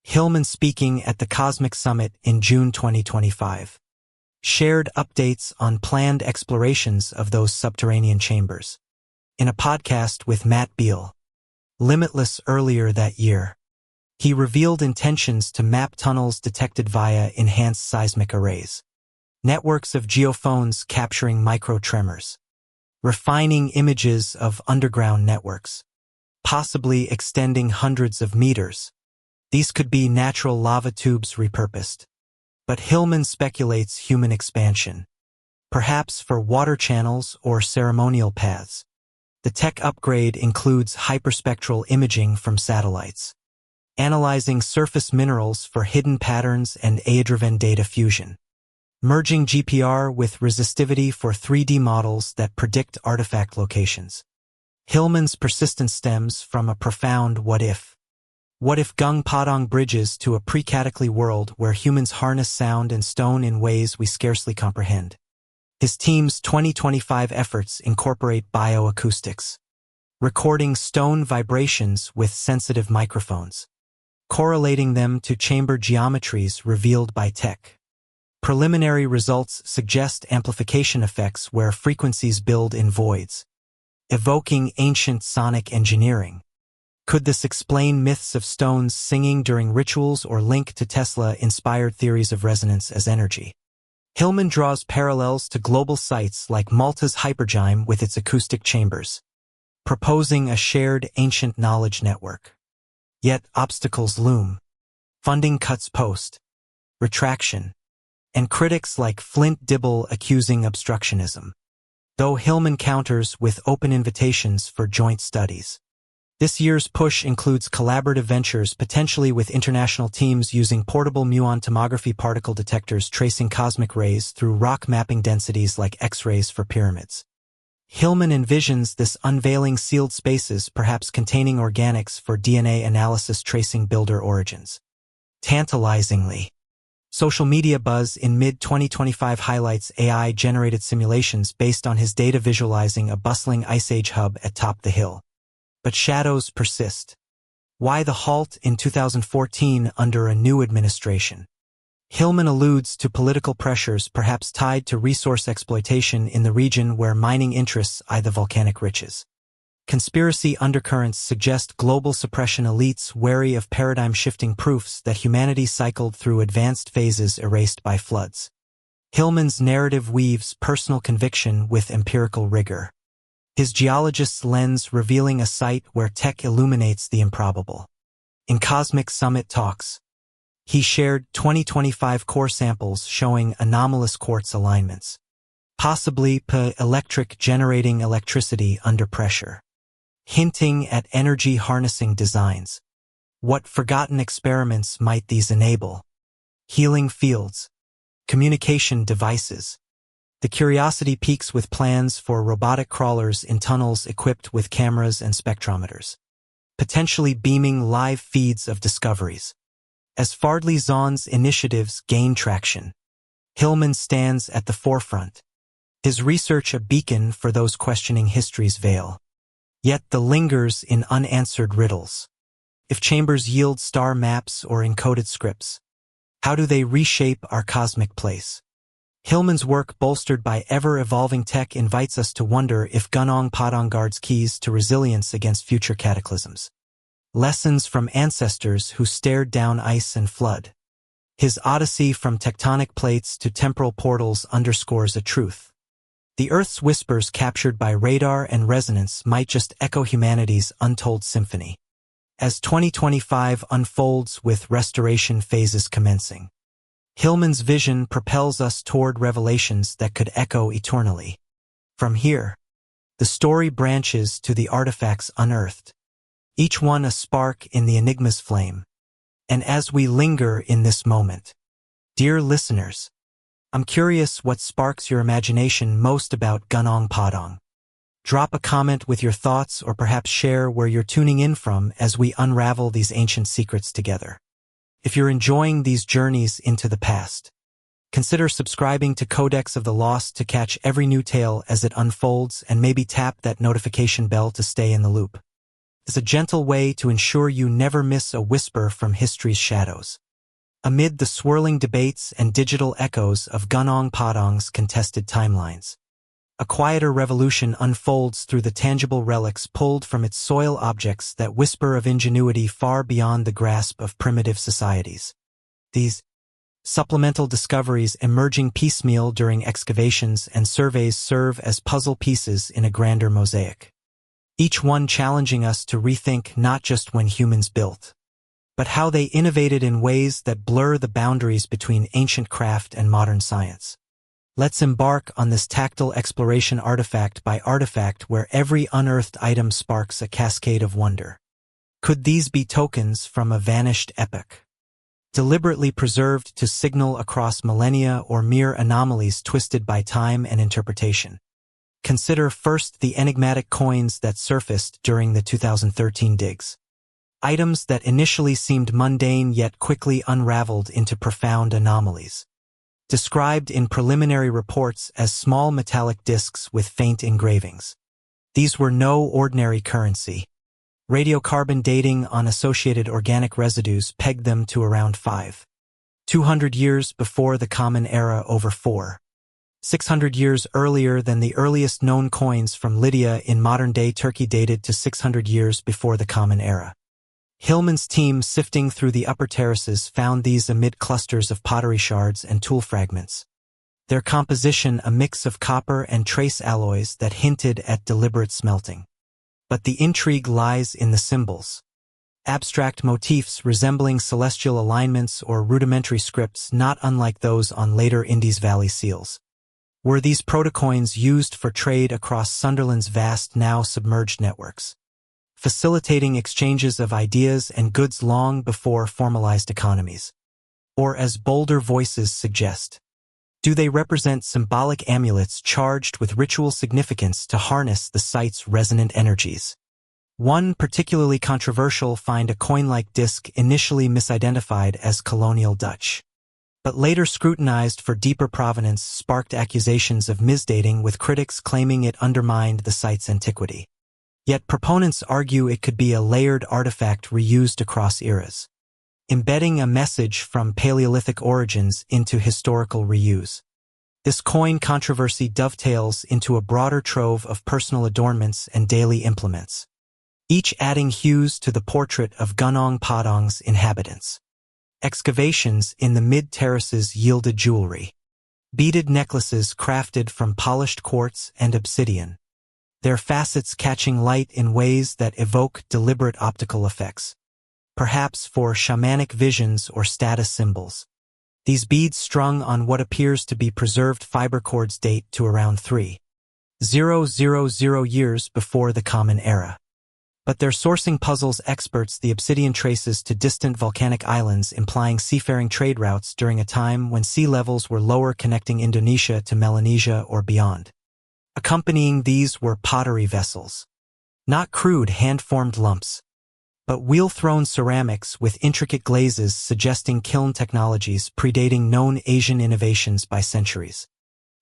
Hillman, speaking at the Cosmic Summit in June 2025, shared updates on planned explorations of those subterranean chambers. In a podcast with Matt Beal, Limitless, earlier that year, he revealed intentions to map tunnels detected via enhanced seismic arrays, networks of geophones capturing microtremors, refining images of underground networks, possibly extending hundreds of meters. These could be natural lava tubes repurposed. But Hillman speculates human expansion, perhaps for water channels or ceremonial paths. The tech upgrade includes hyperspectral imaging from satellites, analyzing surface minerals for hidden patterns and AI-driven data fusion, merging GPR with resistivity for 3D models that predict artifact locations. Hillman's persistence stems from a profound what-if. What if Gung Padang bridges to a pre-cataclysmic world where humans harness sound and stone in ways we scarcely comprehend? His team's 2025 efforts incorporate bioacoustics, recording stone vibrations with sensitive microphones, correlating them to chamber geometries revealed by tech. Preliminary results suggest amplification effects where frequencies build in voids, evoking ancient sonic engineering. Could this explain myths of stones singing during rituals or link to Tesla-inspired theories of resonance as energy? Hillman draws parallels to global sites like Malta's Hypergym with its acoustic chambers, proposing a shared ancient knowledge network. Yet obstacles loom. Funding cuts post, retraction, and critics like Flint Dibble accusing obstructionism, though Hillman counters with open invitations for joint studies. This year's push includes collaborative ventures, potentially with international teams using portable muon tomography particle detectors tracing cosmic rays through rock, mapping densities like X-rays for pyramids. Hillman envisions this unveiling sealed spaces, perhaps containing organics for DNA analysis tracing builder origins. Tantalizingly, social media buzz in mid-2025 highlights AI-generated simulations based on his data visualizing a bustling Ice Age hub atop the hill. But shadows persist. Why the halt in 2014 under a new administration? Hillman alludes to political pressures perhaps tied to resource exploitation in the region where mining interests eye the volcanic riches. Conspiracy undercurrents suggest global suppression elites wary of paradigm-shifting proofs that humanity cycled through advanced phases erased by floods. Hillman's narrative weaves personal conviction with empirical rigor, his geologist's lens revealing a site where tech illuminates the improbable. In Cosmic Summit talks, he shared 2025 core samples showing anomalous quartz alignments, possibly electric generating electricity under pressure, hinting at energy harnessing designs. What forgotten experiments might these enable? Healing fields, communication devices. The curiosity peaks with plans for robotic crawlers in tunnels equipped with cameras and spectrometers, potentially beaming live feeds of discoveries. As Fardley Zahn's initiatives gain traction, Hillman stands at the forefront, his research a beacon for those questioning history's veil. Yet the lingers in unanswered riddles. If chambers yield star maps or encoded scripts, how do they reshape our cosmic place? Hillman's work, bolstered by ever-evolving tech, invites us to wonder if Gunung Padang guards keys to resilience against future cataclysms. Lessons from ancestors who stared down ice and flood. His odyssey from tectonic plates to temporal portals underscores a truth. The Earth's whispers captured by radar and resonance might just echo humanity's untold symphony. As 2025 unfolds with restoration phases commencing, Hillman's vision propels us toward revelations that could echo eternally. From here, the story branches to the artifacts unearthed, each one a spark in the enigma's flame, And as we linger in this moment, dear listeners, I'm curious what sparks your imagination most about Gunong Padang. Drop a comment with your thoughts or perhaps share where you're tuning in from as we unravel these ancient secrets together. If you're enjoying these journeys into the past, consider subscribing to Codex of the Lost to catch every new tale as it unfolds, and maybe tap that notification bell to stay in the loop. It's a gentle way to ensure you never miss a whisper from history's shadows. Amid the swirling debates and digital echoes of Gunong Padang's contested timelines, a quieter revolution unfolds through the tangible relics pulled from its soil objects that whisper of ingenuity far beyond the grasp of primitive societies. These supplemental discoveries emerging piecemeal during excavations and surveys serve as puzzle pieces in a grander mosaic, each one challenging us to rethink not just when humans built, but how they innovated in ways that blur the boundaries between ancient craft and modern science. Let's embark on this tactile exploration artifact by artifact where every unearthed item sparks a cascade of wonder. Could these be tokens from a vanished epoch, deliberately preserved to signal across millennia, or mere anomalies twisted by time and interpretation? Consider first the enigmatic coins that surfaced during the 2013 digs. Items that initially seemed mundane yet quickly unraveled into profound anomalies. Described in preliminary reports as small metallic discs with faint engravings, these were no ordinary currency. Radiocarbon dating on associated organic residues pegged them to around 200 years before the Common Era, over 600 years earlier than the earliest known coins from Lydia in modern-day Turkey, dated to 600 years before the Common Era. Hillman's team, sifting through the upper terraces, found these amid clusters of pottery shards and tool fragments, their composition a mix of copper and trace alloys that hinted at deliberate smelting. But the intrigue lies in the symbols. Abstract motifs resembling celestial alignments or rudimentary scripts not unlike those on later Indus Valley seals. Were these protocoins used for trade across Sunderland's vast, now submerged networks, facilitating exchanges of ideas and goods long before formalized economies? Or, as bolder voices suggest, do they represent symbolic amulets charged with ritual significance to harness the site's resonant energies? One particularly controversial find, a coin-like disc initially misidentified as colonial Dutch, but later scrutinized for deeper provenance, sparked accusations of misdating, with critics claiming it undermined the site's antiquity. Yet proponents argue it could be a layered artifact reused across eras, embedding a message from Paleolithic origins into historical reuse. This coin controversy dovetails into a broader trove of personal adornments and daily implements, each adding hues to the portrait of Gunong Padang's inhabitants. Excavations in the mid-terraces yielded jewelry, beaded necklaces crafted from polished quartz and obsidian, their facets catching light in ways that evoke deliberate optical effects, perhaps for shamanic visions or status symbols. These beads, strung on what appears to be preserved fiber cords, date to around 3,000 years before the Common Era. But their sourcing puzzles experts, the obsidian traces to distant volcanic islands, implying seafaring trade routes during a time when sea levels were lower, connecting Indonesia to Melanesia or beyond. Accompanying these were pottery vessels, not crude hand-formed lumps, but wheel-thrown ceramics with intricate glazes suggesting kiln technologies predating known Asian innovations by centuries.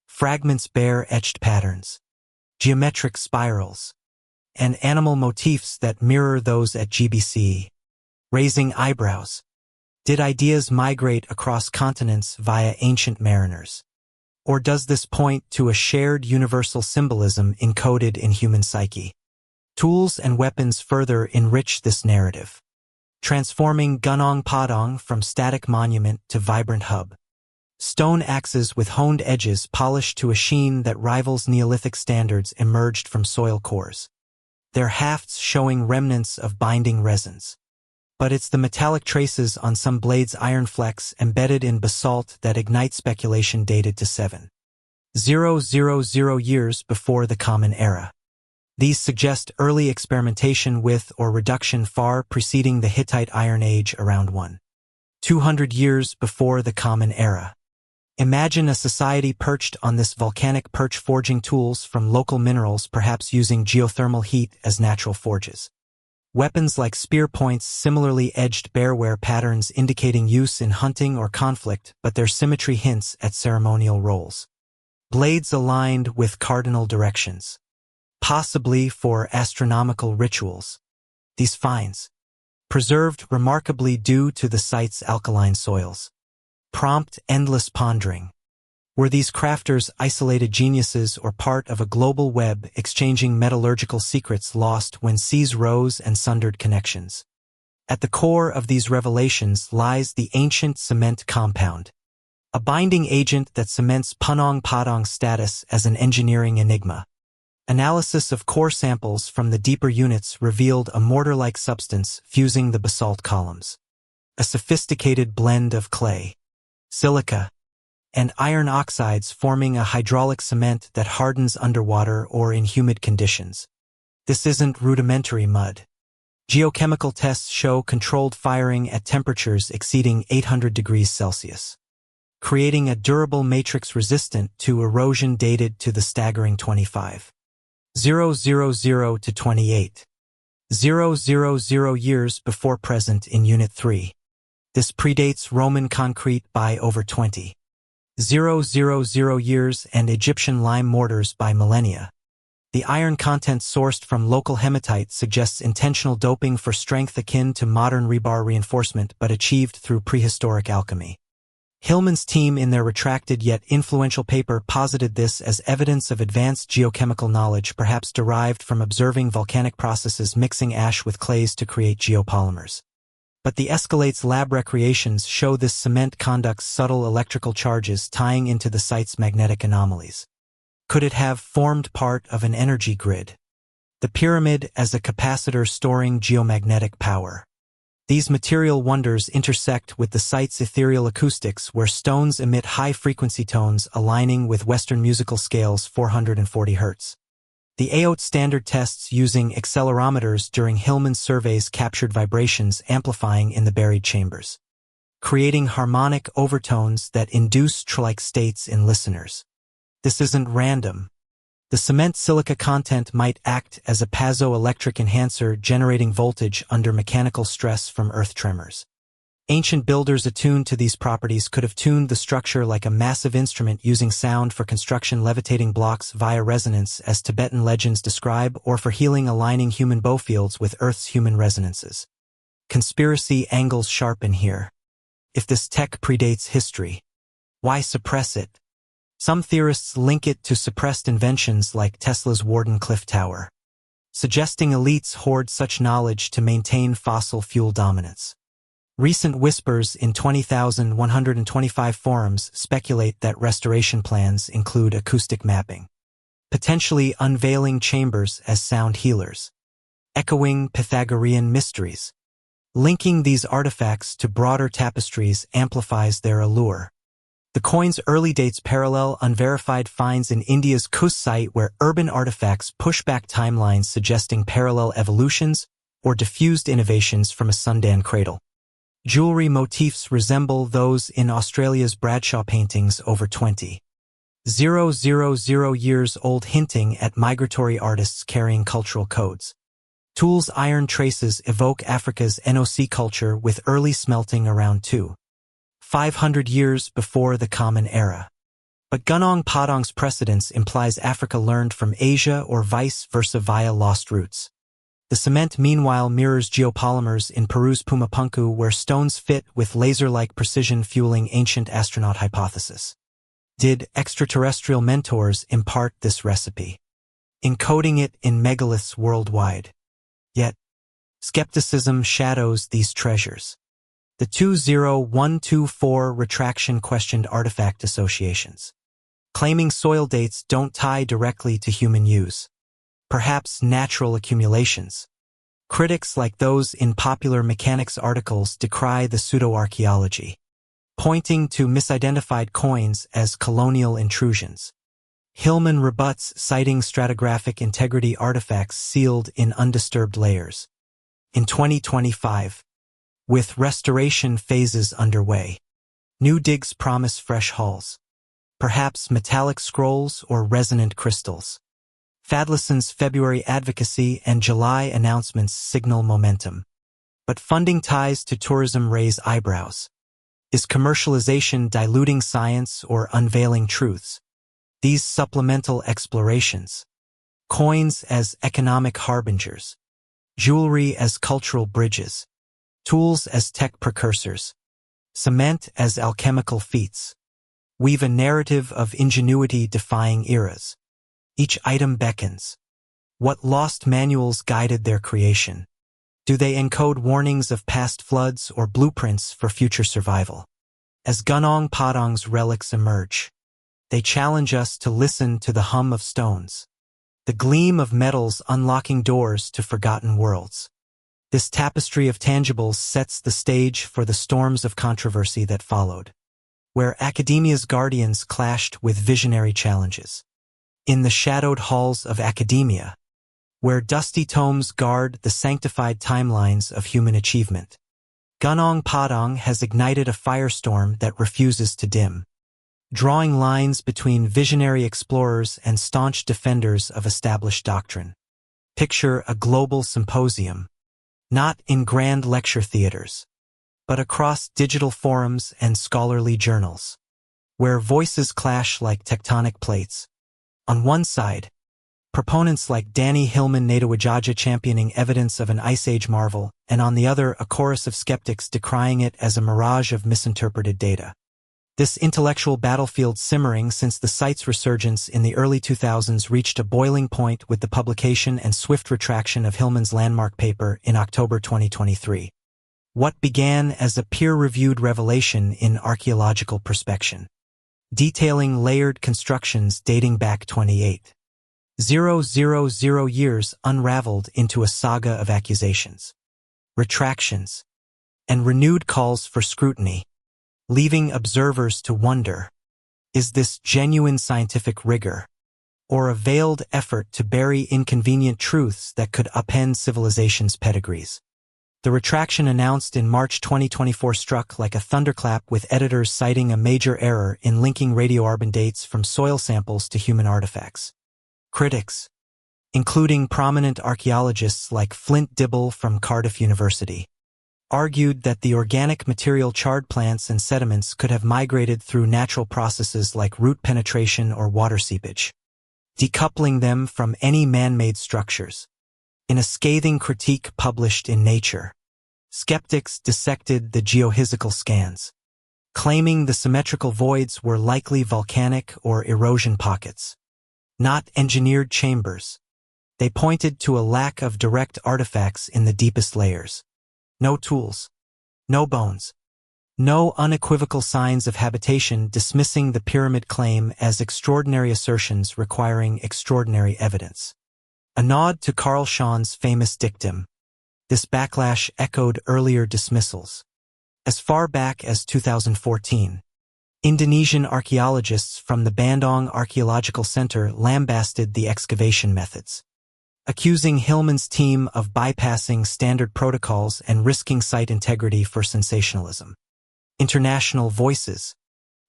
Fragments bear etched patterns, geometric spirals, and animal motifs that mirror those at GBC, raising eyebrows. Did ideas migrate across continents via ancient mariners? Or does this point to a shared universal symbolism encoded in human psyche? Tools and weapons further enrich this narrative, transforming Gunong Padang from static monument to vibrant hub. Stone axes with honed edges polished to a sheen that rivals Neolithic standards emerged from soil cores, their hafts showing remnants of binding resins. But it's the metallic traces on some blades, iron flecks embedded in basalt, that ignite speculation, dated to 7,000 years before the Common Era. These suggest early experimentation with or reduction far preceding the Hittite Iron Age, around 200 years before the Common Era. Imagine a society perched on this volcanic perch forging tools from local minerals, perhaps using geothermal heat as natural forges. Weapons like spear points similarly edged bearware patterns indicating use in hunting or conflict, but their symmetry hints at ceremonial roles. Blades aligned with cardinal directions, possibly for astronomical rituals. These finds, preserved remarkably due to the site's alkaline soils, prompt endless pondering. Were these crafters isolated geniuses or part of a global web exchanging metallurgical secrets lost when seas rose and sundered connections? At the core of these revelations lies the ancient cement compound, a binding agent that cements Punong Padang's status as an engineering enigma. Analysis of core samples from the deeper units revealed a mortar-like substance fusing the basalt columns, a sophisticated blend of clay, silica, and iron oxides forming a hydraulic cement that hardens underwater or in humid conditions. This isn't rudimentary mud. Geochemical tests show controlled firing at temperatures exceeding 800 degrees Celsius, creating a durable matrix resistant to erosion dated to the staggering 25,000 to 28,000 years before present in Unit 3. This predates Roman concrete by over 20,000 years and Egyptian lime mortars by millennia. The iron content sourced from local hematite suggests intentional doping for strength akin to modern rebar reinforcement but achieved through prehistoric alchemy. Hillman's team in their retracted yet influential paper posited this as evidence of advanced geochemical knowledge perhaps derived from observing volcanic processes mixing ash with clays to create geopolymers. But the Escalate's lab recreations show this cement conducts subtle electrical charges tying into the site's magnetic anomalies. Could it have formed part of an energy grid? The pyramid as a capacitor storing geomagnetic power. These material wonders intersect with the site's ethereal acoustics where stones emit high-frequency tones aligning with Western musical scales 440 Hz. The AOT standard tests using accelerometers during Hillman's surveys captured vibrations amplifying in the buried chambers, creating harmonic overtones that induce trance-like states in listeners. This isn't random. The cement silica content might act as a piezoelectric enhancer generating voltage under mechanical stress from earth tremors. Ancient builders attuned to these properties could have tuned the structure like a massive instrument using sound for construction levitating blocks via resonance as Tibetan legends describe or for healing aligning human bowfields with Earth's human resonances. Conspiracy angles sharpen here. If this tech predates history, why suppress it? Some theorists link it to suppressed inventions like Tesla's Wardenclyffe Tower, suggesting elites hoard such knowledge to maintain fossil fuel dominance. Recent whispers in 20,125 forums speculate that restoration plans include acoustic mapping, potentially unveiling chambers as sound healers, echoing Pythagorean mysteries. Linking these artifacts to broader tapestries amplifies their allure. The coin's early dates parallel unverified finds in India's Kutch site where urban artifacts push back timelines suggesting parallel evolutions or diffused innovations from a sundan cradle. Jewelry motifs resemble those in Australia's Bradshaw paintings over 20,000 years old, hinting at migratory artists carrying cultural codes. Tool's iron traces evoke Africa's NOC culture with early smelting around 2,500 years before the Common Era. But Gunung Padang's precedence implies Africa learned from Asia or vice versa via lost roots. The cement meanwhile mirrors geopolymers in Peru's Pumapunku where stones fit with laser-like precision fueling ancient astronaut hypothesis. Did extraterrestrial mentors impart this recipe, encoding it in megaliths worldwide? Yet, skepticism shadows these treasures. The 20124 retraction questioned artifact associations, claiming soil dates don't tie directly to human use, perhaps natural accumulations. Critics like those in popular mechanics articles decry the pseudo-archaeology, pointing to misidentified coins as colonial intrusions. Hillman rebuts, citing stratigraphic integrity artifacts sealed in undisturbed layers. In 2025, with restoration phases underway. New digs promise fresh hauls, perhaps metallic scrolls or resonant crystals. Fadlison's February advocacy and July announcements signal momentum. But funding ties to tourism raise eyebrows. Is commercialization diluting science or unveiling truths? These supplemental explorations. Coins as economic harbingers. Jewelry as cultural bridges. Tools as tech precursors. Cement as alchemical feats. Weave a narrative of ingenuity defying eras. Each item beckons. What lost manuals guided their creation? Do they encode warnings of past floods or blueprints for future survival? As Gunung Padang's relics emerge, they challenge us to listen to the hum of stones, the gleam of metals unlocking doors to forgotten worlds. This tapestry of tangibles sets the stage for the storms of controversy that followed, where academia's guardians clashed with visionary challenges. In the shadowed halls of academia, where dusty tomes guard the sanctified timelines of human achievement, Gunung Padang has ignited a firestorm that refuses to dim, drawing lines between visionary explorers and staunch defenders of established doctrine. Picture a global symposium, not in grand lecture theaters, but across digital forums and scholarly journals, where voices clash like tectonic plates. On one side, proponents like Danny Hillman Nadawajaja championing evidence of an Ice Age marvel, and on the other, a chorus of skeptics decrying it as a mirage of misinterpreted data. This intellectual battlefield simmering since the site's resurgence in the early 2000s reached a boiling point with the publication and swift retraction of Hillman's landmark paper in October 2023. What began as a peer-reviewed revelation in Archaeological Perspection, detailing layered constructions dating back 28,000 years, unraveled into a saga of accusations, retractions, and renewed calls for scrutiny, leaving observers to wonder, is this genuine scientific rigor, or a veiled effort to bury inconvenient truths that could upend civilization's pedigrees? The retraction announced in March 2024 struck like a thunderclap, with editors citing a major error in linking radioarbon dates from soil samples to human artifacts. Critics, including prominent archaeologists like Flint Dibble from Cardiff University, argued that the organic material, charred plants and sediments, could have migrated through natural processes like root penetration or water seepage, decoupling them from any man-made structures. In a scathing critique published in Nature, skeptics dissected the geophysical scans, claiming the symmetrical voids were likely volcanic or erosion pockets, not engineered chambers. They pointed to a lack of direct artifacts in the deepest layers. No tools, no bones, no unequivocal signs of habitation, dismissing the pyramid claim as extraordinary assertions requiring extraordinary evidence. A nod to Carl Schon's famous dictum, this backlash echoed earlier dismissals. As far back as 2014, Indonesian archaeologists from the Bandung Archaeological Center lambasted the excavation methods, accusing Hillman's team of bypassing standard protocols and risking site integrity for sensationalism. International voices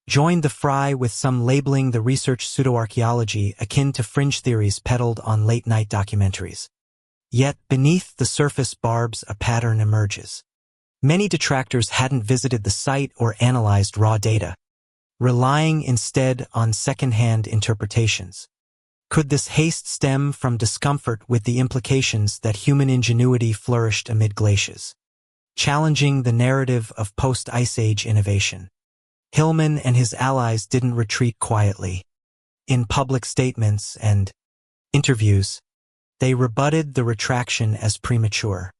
joined the fray, with some labeling the research pseudo-archaeology akin to fringe theories peddled on late-night documentaries. Yet, beneath the surface barbs, a pattern emerges. Many detractors hadn't visited the site or analyzed raw data, relying instead on second-hand interpretations. Could this haste stem from discomfort with the implications that human ingenuity flourished amid glaciers, challenging the narrative of post-Ice Age innovation? Hillman and his allies didn't retreat quietly. In public statements and interviews, they rebutted the retraction as premature,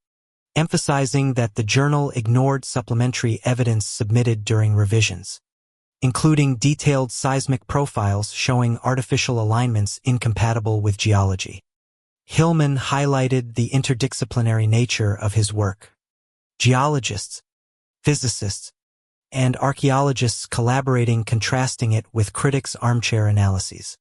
emphasizing that the journal ignored supplementary evidence submitted during revisions, including detailed seismic profiles showing artificial alignments incompatible with geology. Hillman highlighted the interdisciplinary nature of his work. Geologists, physicists, and archaeologists collaborating, contrasting it with critics' armchair analyses.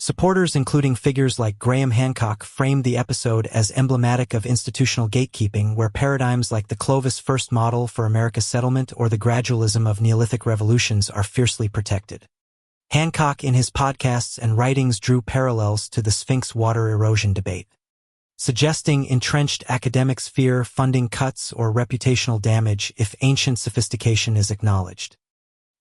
Supporters, including figures like Graham Hancock, framed the episode as emblematic of institutional gatekeeping, where paradigms like the Clovis First model for America's settlement or the gradualism of Neolithic revolutions are fiercely protected. Hancock, in his podcasts and writings, drew parallels to the Sphinx water erosion debate, suggesting entrenched academics fear funding cuts or reputational damage if ancient sophistication is acknowledged.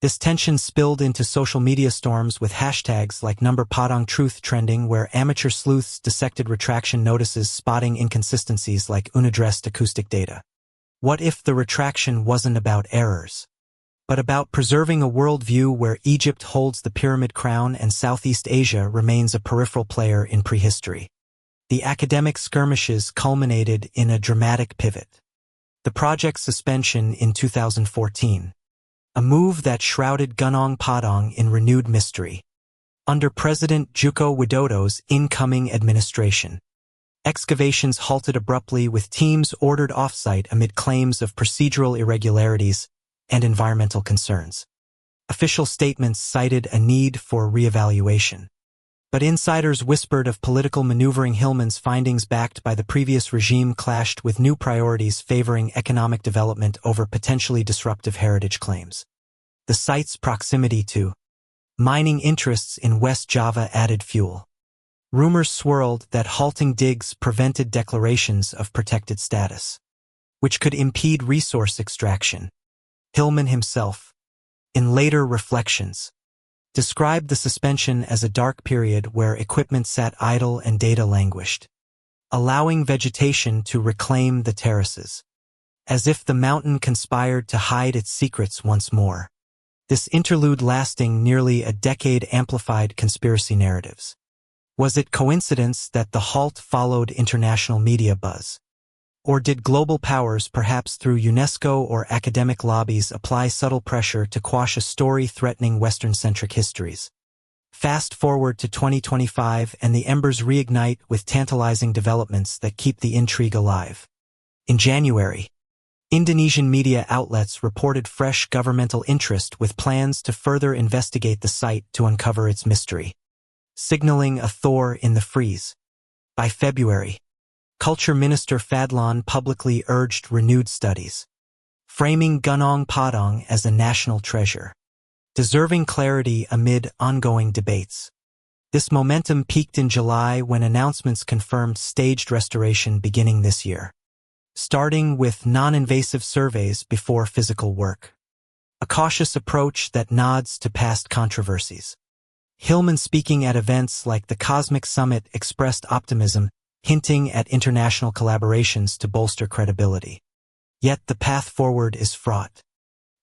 This tension spilled into social media storms, with hashtags like #PadangTruth trending, where amateur sleuths dissected retraction notices, spotting inconsistencies like unaddressed acoustic data. What if the retraction wasn't about errors, but about preserving a worldview where Egypt holds the pyramid crown and Southeast Asia remains a peripheral player in prehistory? The academic skirmishes culminated in a dramatic pivot: the project's suspension in 2014. A move that shrouded Gunung Padang in renewed mystery. Under President Joko Widodo's incoming administration, excavations halted abruptly, with teams ordered off-site amid claims of procedural irregularities and environmental concerns. Official statements cited a need for reevaluation, but insiders whispered of political maneuvering. Hillman's findings, backed by the previous regime, clashed with new priorities favoring economic development over potentially disruptive heritage claims. The site's proximity to mining interests in West Java added fuel. Rumors swirled that halting digs prevented declarations of protected status, which could impede resource extraction. Hillman himself, in later reflections, described the suspension as a dark period where equipment sat idle and data languished, allowing vegetation to reclaim the terraces, as if the mountain conspired to hide its secrets once more. This interlude, lasting nearly a decade, amplified conspiracy narratives. Was it coincidence that the halt followed international media buzz? Or did global powers, perhaps through UNESCO or academic lobbies, apply subtle pressure to quash a story threatening Western-centric histories? Fast forward to 2025, and the embers reignite with tantalizing developments that keep the intrigue alive. In January, Indonesian media outlets reported fresh governmental interest, with plans to further investigate the site to uncover its mystery, signaling a thaw in the freeze. By February, Culture Minister Fadlon publicly urged renewed studies, framing Gunung Padang as a national treasure, deserving clarity amid ongoing debates. This momentum peaked in July, when announcements confirmed staged restoration beginning this year, starting with non-invasive surveys before physical work, a cautious approach that nods to past controversies. Hillman, speaking at events like the Cosmic Summit, expressed optimism, hinting at international collaborations to bolster credibility. Yet the path forward is fraught.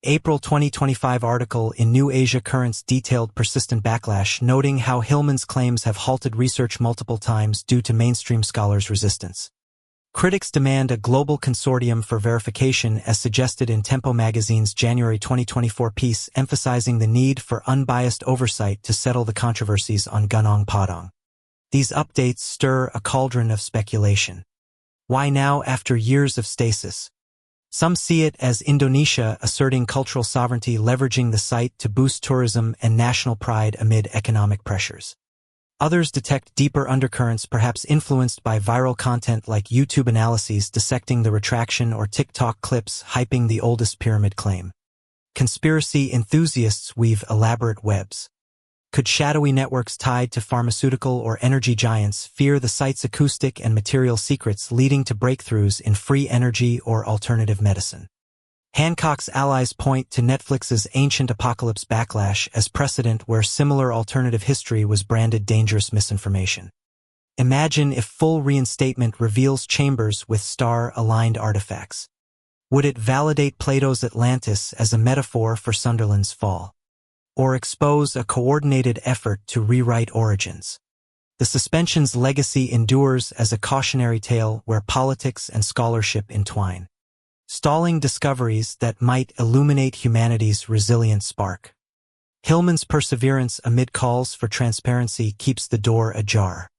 April 2025 article in New Asia Currents detailed persistent backlash, noting how Hillman's claims have halted research multiple times due to mainstream scholars' resistance. Critics demand a global consortium for verification, as suggested in Tempo magazine's January 2024 piece, emphasizing the need for unbiased oversight to settle the controversies on Gunung Padang. These updates stir a cauldron of speculation. Why now, after years of stasis? Some see it as Indonesia asserting cultural sovereignty, leveraging the site to boost tourism and national pride amid economic pressures. Others detect deeper undercurrents, perhaps influenced by viral content like YouTube analyses dissecting the retraction or TikTok clips hyping the oldest pyramid claim. Conspiracy enthusiasts weave elaborate webs. Could shadowy networks tied to pharmaceutical or energy giants fear the site's acoustic and material secrets, leading to breakthroughs in free energy or alternative medicine? Hancock's allies point to Netflix's Ancient Apocalypse backlash as precedent, where similar alternative history was branded dangerous misinformation. Imagine if full reinstatement reveals chambers with star-aligned artifacts. Would it validate Plato's Atlantis as a metaphor for Sunderland's fall, or expose a coordinated effort to rewrite origins? The suspension's legacy endures as a cautionary tale where politics and scholarship entwine, stalling discoveries that might illuminate humanity's resilient spark. Hillman's perseverance amid calls for transparency keeps the door ajar.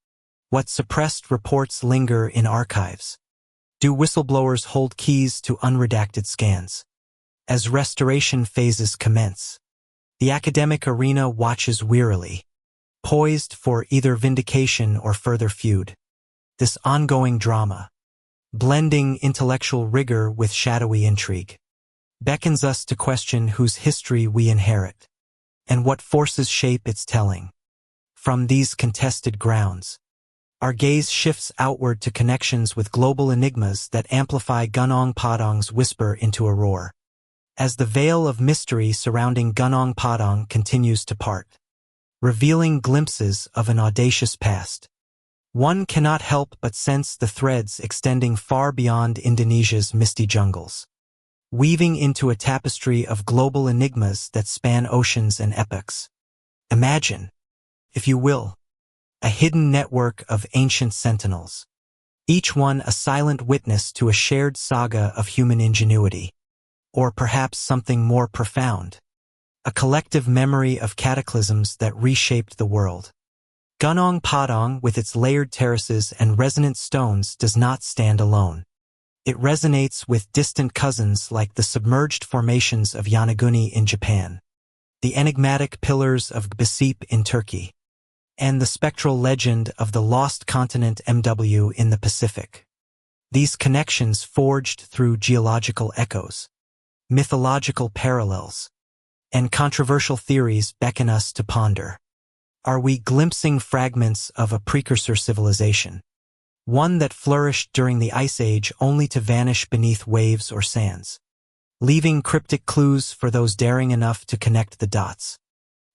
What suppressed reports linger in archives? Do whistleblowers hold keys to unredacted scans? As restoration phases commence, the academic arena watches wearily, poised for either vindication or further feud. This ongoing drama, blending intellectual rigor with shadowy intrigue, beckons us to question whose history we inherit, and what forces shape its telling. From these contested grounds, our gaze shifts outward to connections with global enigmas that amplify Gunung Padang's whisper into a roar. As the veil of mystery surrounding Gunung Padang continues to part, revealing glimpses of an audacious past, one cannot help but sense the threads extending far beyond Indonesia's misty jungles, weaving into a tapestry of global enigmas that span oceans and epochs. Imagine, if you will, a hidden network of ancient sentinels, each one a silent witness to a shared saga of human ingenuity, or perhaps something more profound, a collective memory of cataclysms that reshaped the world. Gunung Padang, with its layered terraces and resonant stones, does not stand alone. It resonates with distant cousins like the submerged formations of Yonaguni in Japan, the enigmatic pillars of Gbasip in Turkey, and the spectral legend of the lost continent MW in the Pacific. These connections, forged through geological echoes, mythological parallels, and controversial theories, beckon us to ponder. Are we glimpsing fragments of a precursor civilization, one that flourished during the Ice Age only to vanish beneath waves or sands, leaving cryptic clues for those daring enough to connect the dots?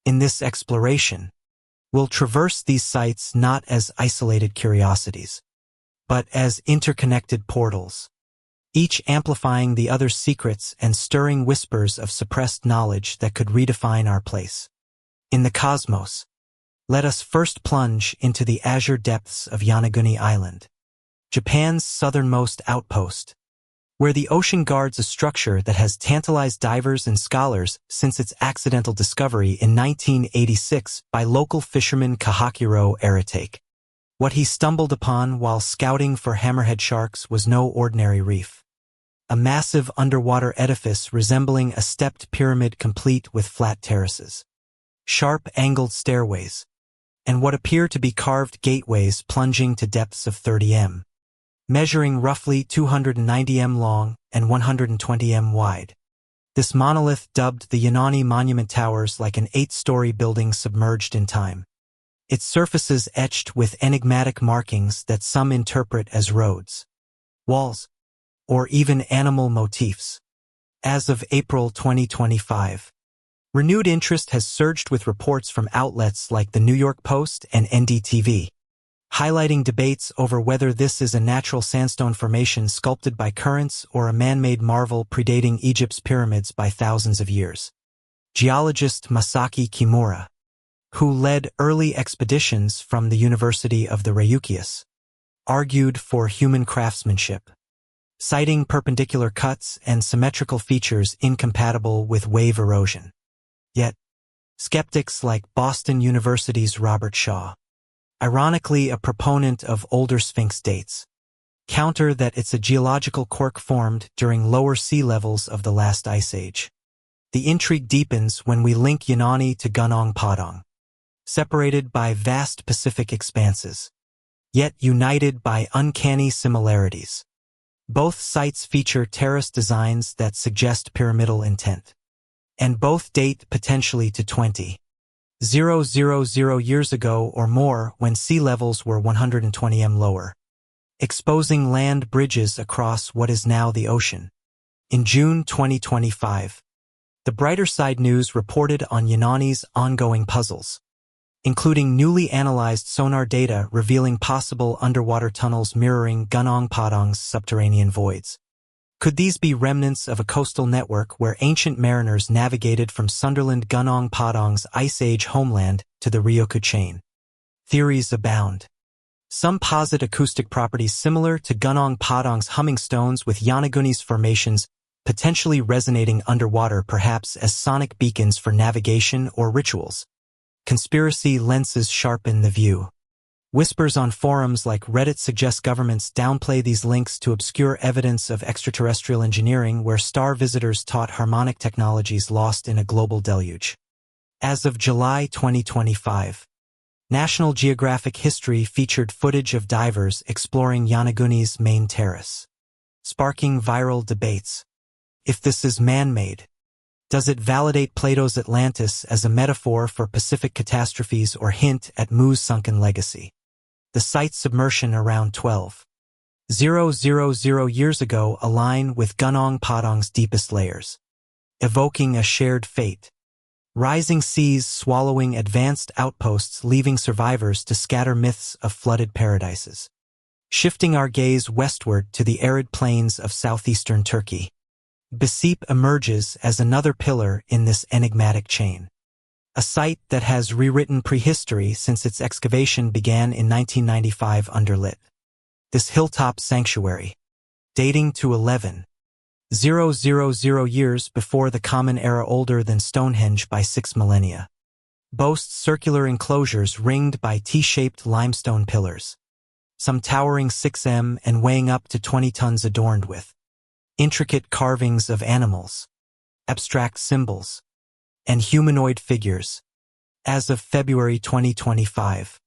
In this exploration, we'll traverse these sites not as isolated curiosities, but as interconnected portals, each amplifying the other's secrets and stirring whispers of suppressed knowledge that could redefine our place in the cosmos. Let us first plunge into the azure depths of Yonaguni Island, Japan's southernmost outpost, where the ocean guards a structure that has tantalized divers and scholars since its accidental discovery in 1986 by local fisherman Kahakiro Aratake. What he stumbled upon while scouting for hammerhead sharks was no ordinary reef. A massive underwater edifice resembling a stepped pyramid complete with flat terraces, sharp angled stairways, and what appear to be carved gateways plunging to depths of 30 m, measuring roughly 290 m long and 120 m wide. This monolith, dubbed the Yunani Monument, towers like an 8-story building submerged in time, its surfaces etched with enigmatic markings that some interpret as roads, walls, or even animal motifs. As of April 2025, renewed interest has surged with reports from outlets like the New York Post and NDTV, highlighting debates over whether this is a natural sandstone formation sculpted by currents or a man-made marvel predating Egypt's pyramids by thousands of years. Geologist Masaki Kimura, who led early expeditions from the University of the Ryukyus, argued for human craftsmanship, citing perpendicular cuts and symmetrical features incompatible with wave erosion. Yet, skeptics like Boston University's Robert Shaw, ironically a proponent of older Sphinx dates, counter that it's a geological quirk formed during lower sea levels of the last ice age. The intrigue deepens when we link Yunani to Gunung Padang, separated by vast Pacific expanses, yet united by uncanny similarities. Both sites feature terrace designs that suggest pyramidal intent, and both date potentially to 20,000 years ago or more, when sea levels were 120 m lower, exposing land bridges across what is now the ocean. In June 2025, the Brighter Side News reported on Yunani's ongoing puzzles, including newly analyzed sonar data revealing possible underwater tunnels mirroring Gunung Padang's subterranean voids. Could these be remnants of a coastal network where ancient mariners navigated from Sunderland Gunung Padang's Ice Age homeland to the Ryukyu chain? Theories abound. Some posit acoustic properties similar to Gunung Padang's humming stones, with Yonaguni's formations potentially resonating underwater, perhaps as sonic beacons for navigation or rituals. Conspiracy lenses sharpen the view. Whispers on forums like Reddit suggest governments downplay these links to obscure evidence of extraterrestrial engineering, where star visitors taught harmonic technologies lost in a global deluge. As of July 2025, National Geographic History featured footage of divers exploring Yanaguni's main terrace, sparking viral debates. If this is man-made, does it validate Plato's Atlantis as a metaphor for Pacific catastrophes or hint at Mu's sunken legacy? The site's submersion around 12,000 years ago align with Gunung Padang's deepest layers, evoking a shared fate. Rising seas swallowing advanced outposts, leaving survivors to scatter myths of flooded paradises. Shifting our gaze westward to the arid plains of southeastern Turkey, Besip emerges as another pillar in this enigmatic chain. A site that has rewritten prehistory since its excavation began in 1995 under Lit. This hilltop sanctuary, dating to 11,000 years before the Common Era, older than Stonehenge by 6 millennia, boasts circular enclosures ringed by T-shaped limestone pillars, some towering 6 m and weighing up to 20 tons, adorned with intricate carvings of animals, abstract symbols, and humanoid figures. As of February 2025,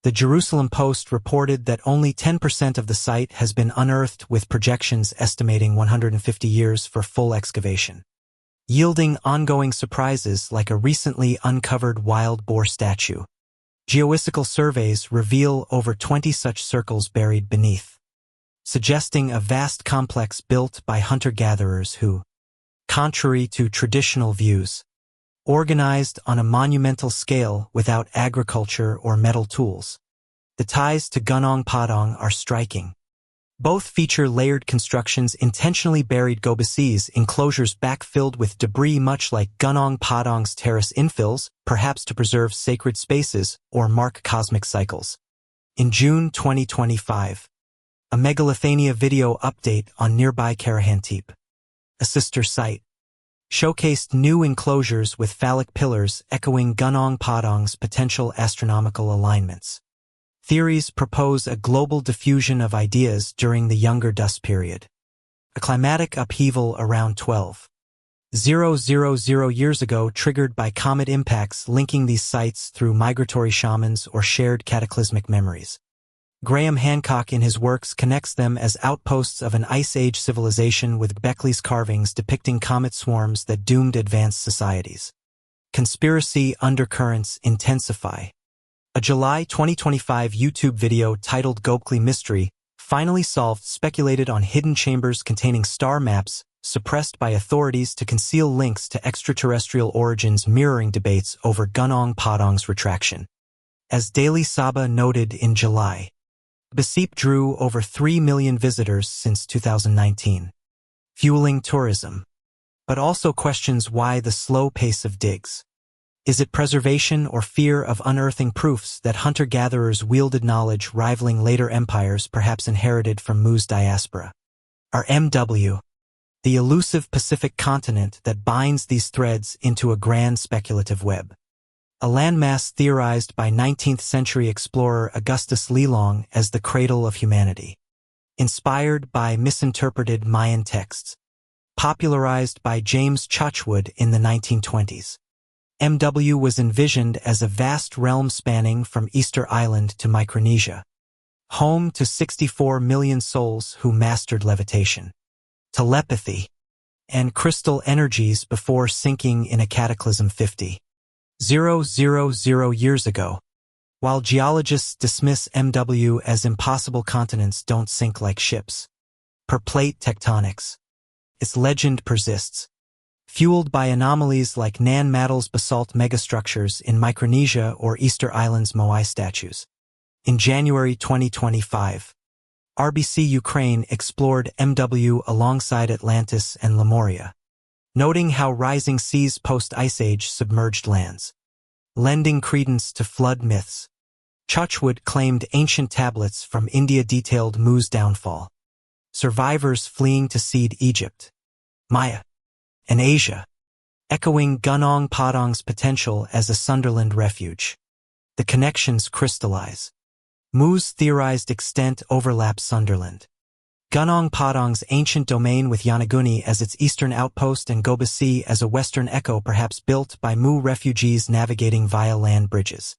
the Jerusalem Post reported that only 10% of the site has been unearthed, with projections estimating 150 years for full excavation, yielding ongoing surprises like a recently uncovered wild boar statue. Geophysical surveys reveal over 20 such circles buried beneath, suggesting a vast complex built by hunter-gatherers who, contrary to traditional views, organized on a monumental scale without agriculture or metal tools. The ties to Gunung Padang are striking. Both feature layered constructions, intentionally buried Gobasi's enclosures backfilled with debris, much like Gunung Padang's terrace infills, perhaps to preserve sacred spaces or mark cosmic cycles. In June 2025, a Megalithania video update on nearby Karahantip, a sister site, showcased new enclosures with phallic pillars echoing Gunung Padang's potential astronomical alignments. Theories propose a global diffusion of ideas during the Younger Dust period, a climatic upheaval around 12,000 years ago triggered by comet impacts, linking these sites through migratory shamans or shared cataclysmic memories. Graham Hancock in his works connects them as outposts of an Ice Age civilization, with Beckley's carvings depicting comet swarms that doomed advanced societies. Conspiracy undercurrents intensify. A July 2025 YouTube video titled Göbekli Mystery, finally solved, speculated on hidden chambers containing star maps, suppressed by authorities to conceal links to extraterrestrial origins, mirroring debates over Gunung Padang's retraction. As Daily Sabah noted in July, Besip drew over 3 million visitors since 2019, fueling tourism, but also questions why the slow pace of digs. Is it preservation or fear of unearthing proofs that hunter-gatherers wielded knowledge rivaling later empires, perhaps inherited from Mu's diaspora? Or MW, the elusive Pacific continent that binds these threads into a grand speculative web. A landmass theorized by 19th-century explorer Augustus Lelong as the cradle of humanity. Inspired by misinterpreted Mayan texts. Popularized by James Churchward in the 1920s. MW was envisioned as a vast realm spanning from Easter Island to Micronesia, home to 64 million souls who mastered levitation, telepathy, and crystal energies before sinking in a cataclysm 50,000 years ago. While geologists dismiss MW as impossible, continents don't sink like ships. Per plate tectonics, its legend persists, fueled by anomalies like Nan Madol's basalt megastructures in Micronesia or Easter Island's Moai statues. In January 2025, RBC Ukraine explored MW alongside Atlantis and Lemuria, noting how rising seas post-Ice Age submerged lands, lending credence to flood myths. Churchward claimed ancient tablets from India detailed Mu's downfall, survivors fleeing to seed Egypt, Maya, and Asia, echoing Gunung Padang's potential as a Sunderland refuge. The connections crystallize. Mu's theorized extent overlaps Sunderland, Gunung Padang's ancient domain, with Yanaguni as its eastern outpost and Gobasi as a western echo, perhaps built by Mu refugees navigating via land bridges.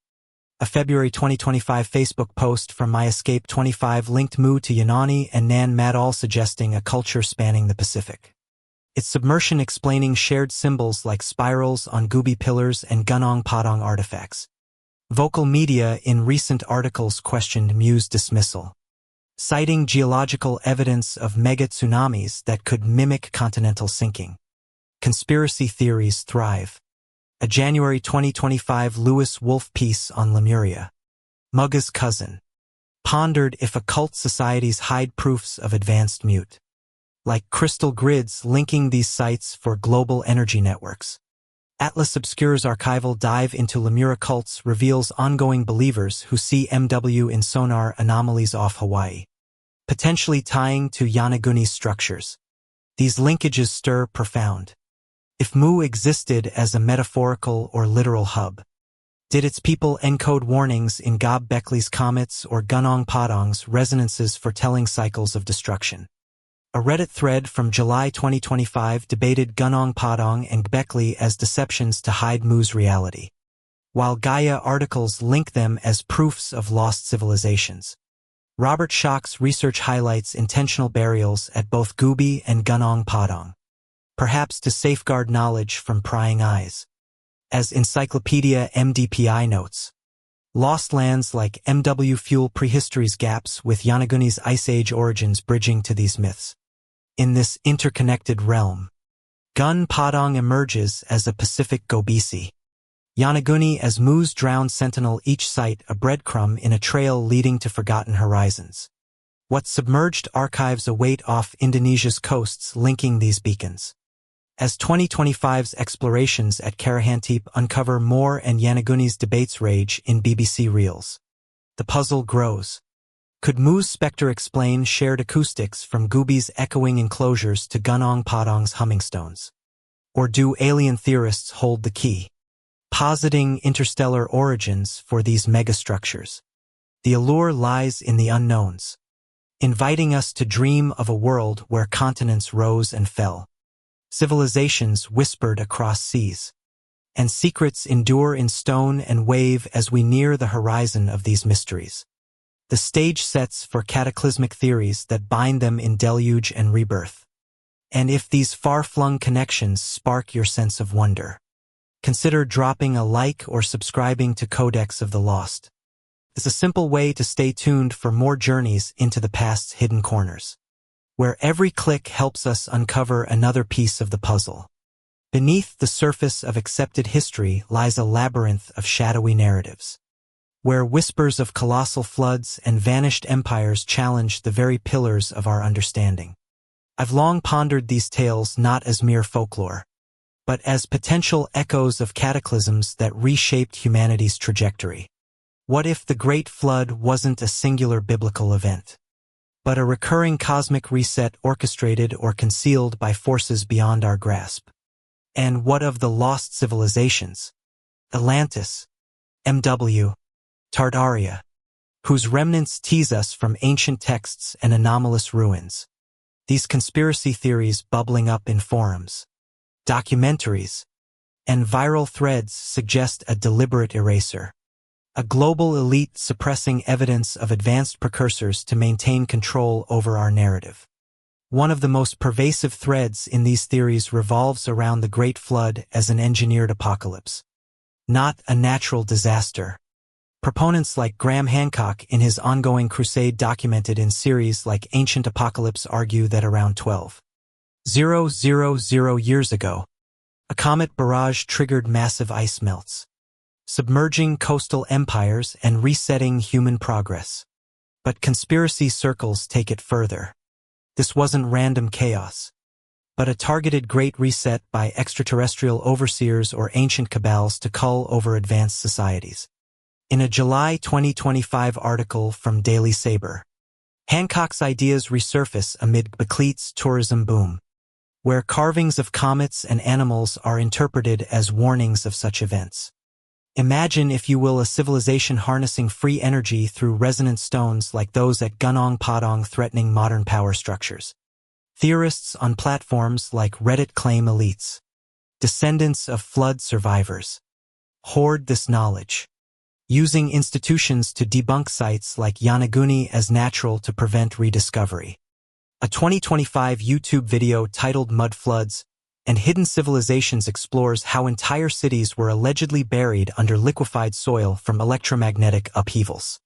A February 2025 Facebook post from MyEscape25 linked Mu to Yunani and Nan Madol, suggesting a culture spanning the Pacific. Its submersion explaining shared symbols like spirals on Gobi pillars and Gunung Padang artifacts. Vocal media in recent articles questioned Mu's dismissal, citing geological evidence of mega tsunamis that could mimic continental sinking. Conspiracy theories thrive. A January 2025 Lewis Wolf piece on Lemuria, Muga's cousin, pondered if occult societies hide proofs of advanced mute, like crystal grids linking these sites for global energy networks. Atlas Obscure's archival dive into Lemura cults reveals ongoing believers who see MW in sonar anomalies off Hawaii, potentially tying to Yanaguni's structures. These linkages stir profound. If Mu existed as a metaphorical or literal hub, did its people encode warnings in Göbekley's comets or Gunung Padang's resonances foretelling cycles of destruction? A Reddit thread from July 2025 debated Gunung Padang and Göbekli as deceptions to hide Mu's reality, while Gaia articles link them as proofs of lost civilizations. Robert Schoch's research highlights intentional burials at both Gobi and Gunung Padang, perhaps to safeguard knowledge from prying eyes. As Encyclopedia MDPI notes, lost lands like MW fuel prehistory's gaps with Yanaguni's Ice Age origins bridging to these myths. In this interconnected realm, Gun Padang emerges as a Pacific Gobisi, Yanaguni as Mu's drowned sentinel, each site a breadcrumb in a trail leading to forgotten horizons. What submerged archives await off Indonesia's coasts linking these beacons? As 2025's explorations at Karahantepe uncover more and Yanaguni's debates rage in BBC Reels, the puzzle grows. Could Mu's spectre explain shared acoustics from Gobi's echoing enclosures to Gunung Padang's humming stones? Or do alien theorists hold the key, positing interstellar origins for these megastructures? The allure lies in the unknowns, inviting us to dream of a world where continents rose and fell, civilizations whispered across seas, and secrets endure in stone and wave as we near the horizon of these mysteries. The stage sets for cataclysmic theories that bind them in deluge and rebirth. And if these far-flung connections spark your sense of wonder, consider dropping a like or subscribing to Codex of the Lost. It's a simple way to stay tuned for more journeys into the past's hidden corners, where every click helps us uncover another piece of the puzzle. Beneath the surface of accepted history lies a labyrinth of shadowy narratives, where whispers of colossal floods and vanished empires challenge the very pillars of our understanding. I've long pondered these tales not as mere folklore, but as potential echoes of cataclysms that reshaped humanity's trajectory. What if the Great Flood wasn't a singular biblical event, but a recurring cosmic reset orchestrated or concealed by forces beyond our grasp? And what of the lost civilizations? Atlantis, MW, Tartaria, whose remnants tease us from ancient texts and anomalous ruins. These conspiracy theories bubbling up in forums, documentaries, and viral threads suggest a deliberate eraser. A global elite suppressing evidence of advanced precursors to maintain control over our narrative. One of the most pervasive threads in these theories revolves around the Great Flood as an engineered apocalypse, not a natural disaster. Proponents like Graham Hancock in his ongoing crusade documented in series like Ancient Apocalypse argue that around 12,000 years ago, a comet barrage triggered massive ice melts, submerging coastal empires and resetting human progress. But conspiracy circles take it further. This wasn't random chaos, but a targeted great reset by extraterrestrial overseers or ancient cabals to cull over advanced societies. In a July 2025 article from Daily Saber, Hancock's ideas resurface amid Göbekley's tourism boom, where carvings of comets and animals are interpreted as warnings of such events. Imagine, if you will, a civilization harnessing free energy through resonant stones like those at Gunung Padang threatening modern power structures. Theorists on platforms like Reddit claim elites, descendants of flood survivors, hoard this knowledge, using institutions to debunk sites like Yanaguni as natural to prevent rediscovery. A 2025 YouTube video titled Mud Floods and Hidden Civilizations explores how entire cities were allegedly buried under liquefied soil from electromagnetic upheavals.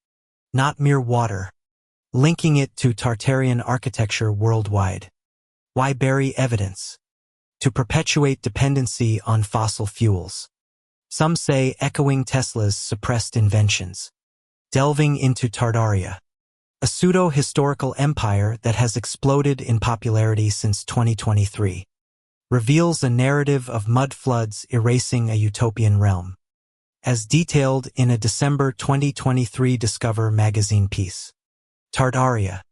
Not mere water. Linking it to Tartarian architecture worldwide. Why bury evidence? To perpetuate dependency on fossil fuels. Some say echoing Tesla's suppressed inventions. Delving into Tartaria. A pseudo-historical empire that has exploded in popularity since 2023. Reveals a narrative of mud floods erasing a utopian realm. As detailed in a December 2023 Discover magazine piece. Tartaria,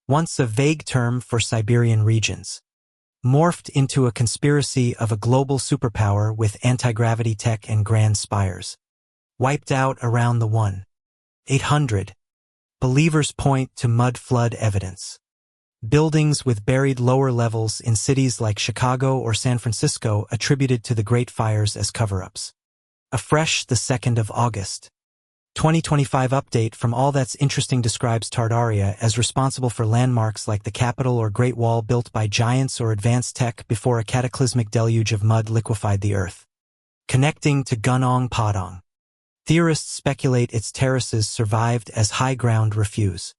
once a vague term for Siberian regions, morphed into a conspiracy of a global superpower with anti-gravity tech and grand spires. Wiped out around the 1-800. Believers point to mud flood evidence. Buildings with buried lower levels in cities like Chicago or San Francisco attributed to the Great Fires as cover-ups. Afresh the 2nd of August. 2025 update from All That's Interesting describes Tartaria as responsible for landmarks like the Capitol or Great Wall built by giants or advanced tech before a cataclysmic deluge of mud liquefied the earth. Connecting to Gunung Padang. Theorists speculate its terraces survived as high ground refuse,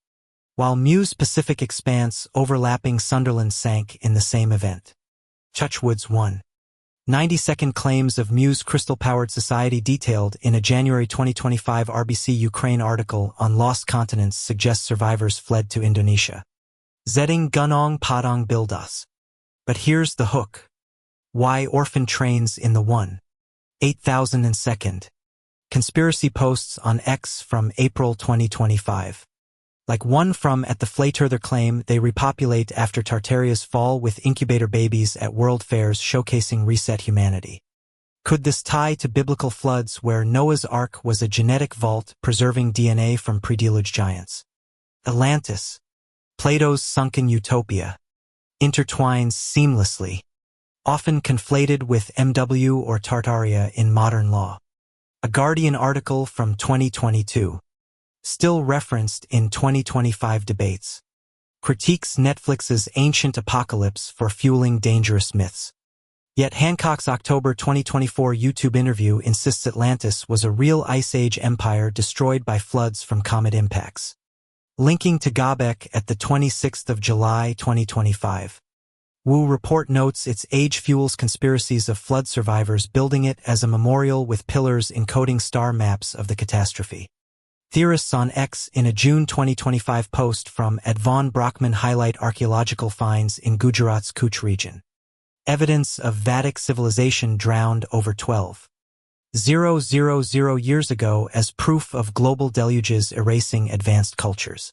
while Muse Pacific Expanse overlapping Sunderland sank in the same event. Chuchwood's 1-90-second claims of Muse crystal-powered society detailed in a January 2025 RBC Ukraine article on lost continents suggest survivors fled to Indonesia. Zeding Gunung Padang Bildas. But here's the hook. Why orphan trains in the 1-8002nd? Conspiracy posts on X from April 2025. Like one from At the Flayturther claim they repopulate after Tartaria's fall with incubator babies at world fairs showcasing reset humanity. Could this tie to biblical floods where Noah's Ark was a genetic vault preserving DNA from pre-deluge giants? Atlantis, Plato's sunken utopia, intertwines seamlessly, often conflated with MW or Tartaria in modern law. A Guardian article from 2022. Still referenced in 2025 debates. Critiques Netflix's Ancient Apocalypse for fueling dangerous myths. Yet Hancock's October 2024 YouTube interview insists Atlantis was a real Ice Age empire destroyed by floods from comet impacts. Linking to Gobek at the 26th of July 2025. Wu report notes its age fuels conspiracies of flood survivors, building it as a memorial with pillars encoding star maps of the catastrophe. Theorists on X in a June 2025 post from Advan Brockman highlight archaeological finds in Gujarat's Kutch region. Evidence of Vedic civilization drowned over 12,000 years ago as proof of global deluges erasing advanced cultures.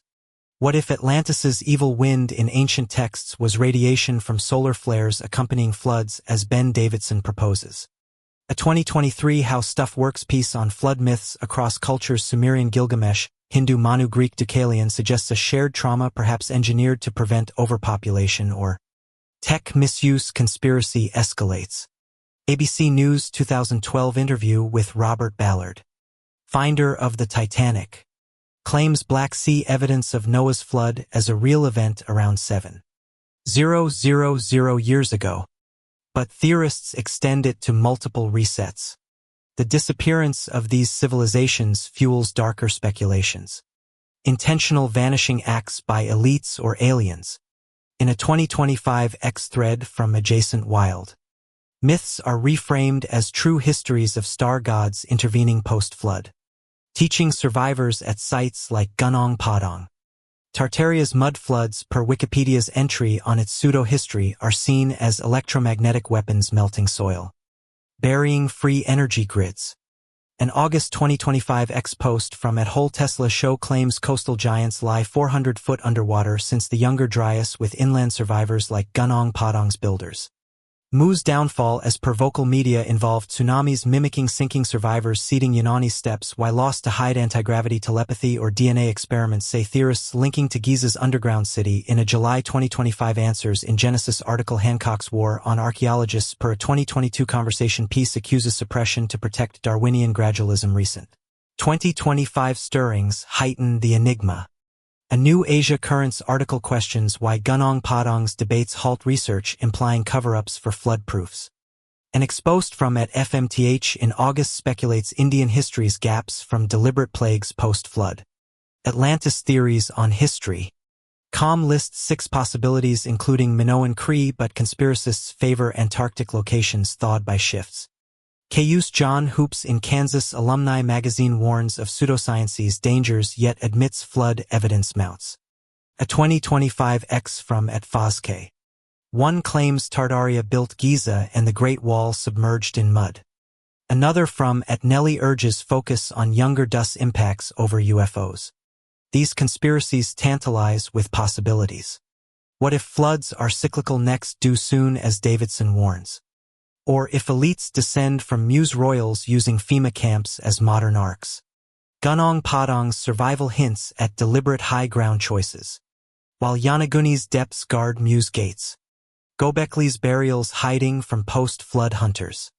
What if Atlantis's evil wind in ancient texts was radiation from solar flares accompanying floods, as Ben Davidson proposes? A 2023 How Stuff Works piece on flood myths across cultures Sumerian Gilgamesh, Hindu Manu, Greek Deucalion suggests a shared trauma perhaps engineered to prevent overpopulation or tech misuse. Conspiracy escalates. ABC News 2012 interview with Robert Ballard, finder of the Titanic, claims Black Sea evidence of Noah's flood as a real event around 7,000 years ago. But theorists extend it to multiple resets. The disappearance of these civilizations fuels darker speculations. Intentional vanishing acts by elites or aliens. In a 2025 X thread from Adjacent Wild, myths are reframed as true histories of star gods intervening post-flood, teaching survivors at sites like Gunung Padang. Tartaria's mud floods, per Wikipedia's entry on its pseudo-history, are seen as electromagnetic weapons melting soil, burying free energy grids. An August 2025 X post from At Whole Tesla Show claims coastal giants lie 400 foot underwater since the Younger Dryas, with inland survivors like Gunung Padang's builders. Mu's downfall, as per vocal media, involved tsunamis mimicking sinking survivors seeding Yunani's steppes, while lost to hide anti-gravity telepathy or DNA experiments, say theorists linking to Giza's underground city. In a July 2025 Answers in Genesis article, Hancock's War on Archaeologists, per a 2022 Conversation piece, accuses suppression to protect Darwinian gradualism. Recent 2025 stirrings heighten the enigma. A new Asia Currents article questions why Gunung Padang's debates halt research implying cover-ups for flood proofs. An exposed from at FMTH in August speculates Indian history's gaps from deliberate plagues post-flood. Atlantis theories on history. Com lists 6 possibilities including Minoan Cree, but conspiracists favor Antarctic locations thawed by shifts. KU's John Hoops in Kansas Alumni Magazine warns of pseudoscience's dangers yet admits flood evidence mounts. A 2025 X from at Fazk. One claims Tartaria built Giza and the Great Wall submerged in mud. Another from at Nelly urges focus on younger dust impacts over UFOs. These conspiracies tantalize with possibilities. What if floods are cyclical next due soon as Davidson warns? Or if elites descend from Muse royals using FEMA camps as modern arcs? Gunung Padang's survival hints at deliberate high ground choices. While Yanaguni's depths guard Muse gates. Gobekli's burials hiding from post-flood hunters.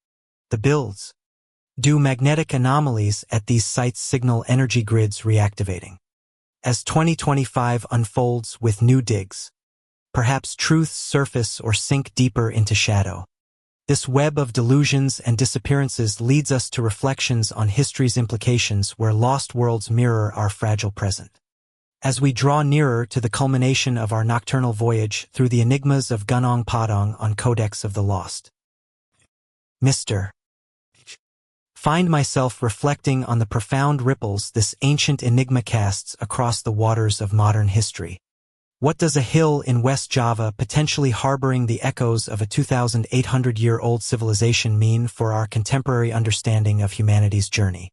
The builds. Do magnetic anomalies at these sites signal energy grids reactivating? As 2025 unfolds with new digs, perhaps truths surface or sink deeper into shadow. This web of delusions and disappearances leads us to reflections on history's implications where lost worlds mirror our fragile present. As we draw nearer to the culmination of our nocturnal voyage through the enigmas of Gunung Padang on Codex of the Lost. Mr. Find myself reflecting on the profound ripples this ancient enigma casts across the waters of modern history. What does a hill in West Java potentially harboring the echoes of a 2,800-year-old civilization mean for our contemporary understanding of humanity's journey?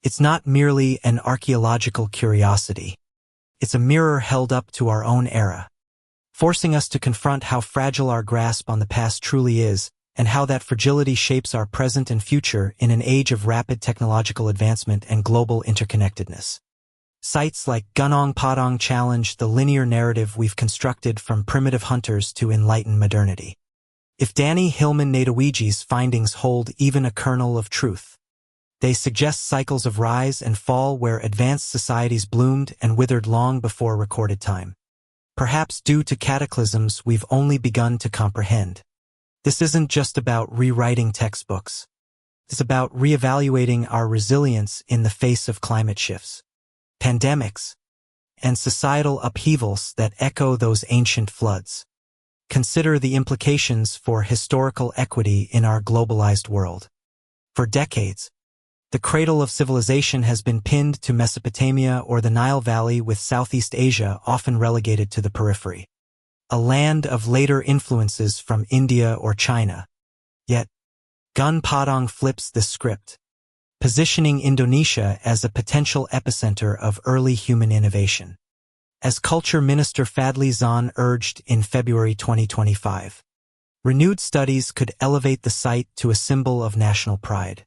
It's not merely an archaeological curiosity. It's a mirror held up to our own era, forcing us to confront how fragile our grasp on the past truly is, and how that fragility shapes our present and future in an age of rapid technological advancement and global interconnectedness. Sites like Gunung Padang challenge the linear narrative we've constructed from primitive hunters to enlightened modernity. If Danny Hillman Nadawiji's findings hold even a kernel of truth, they suggest cycles of rise and fall where advanced societies bloomed and withered long before recorded time. Perhaps due to cataclysms we've only begun to comprehend. This isn't just about rewriting textbooks. It's about reevaluating our resilience in the face of climate shifts, pandemics, and societal upheavals that echo those ancient floods. Consider the implications for historical equity in our globalized world. For decades, the cradle of civilization has been pinned to Mesopotamia or the Nile Valley, with Southeast Asia often relegated to the periphery. A land of later influences from India or China. Yet, Gun Padang flips the script, positioning Indonesia as a potential epicenter of early human innovation. As Culture Minister Fadli Zon urged in February 2025, renewed studies could elevate the site to a symbol of national pride,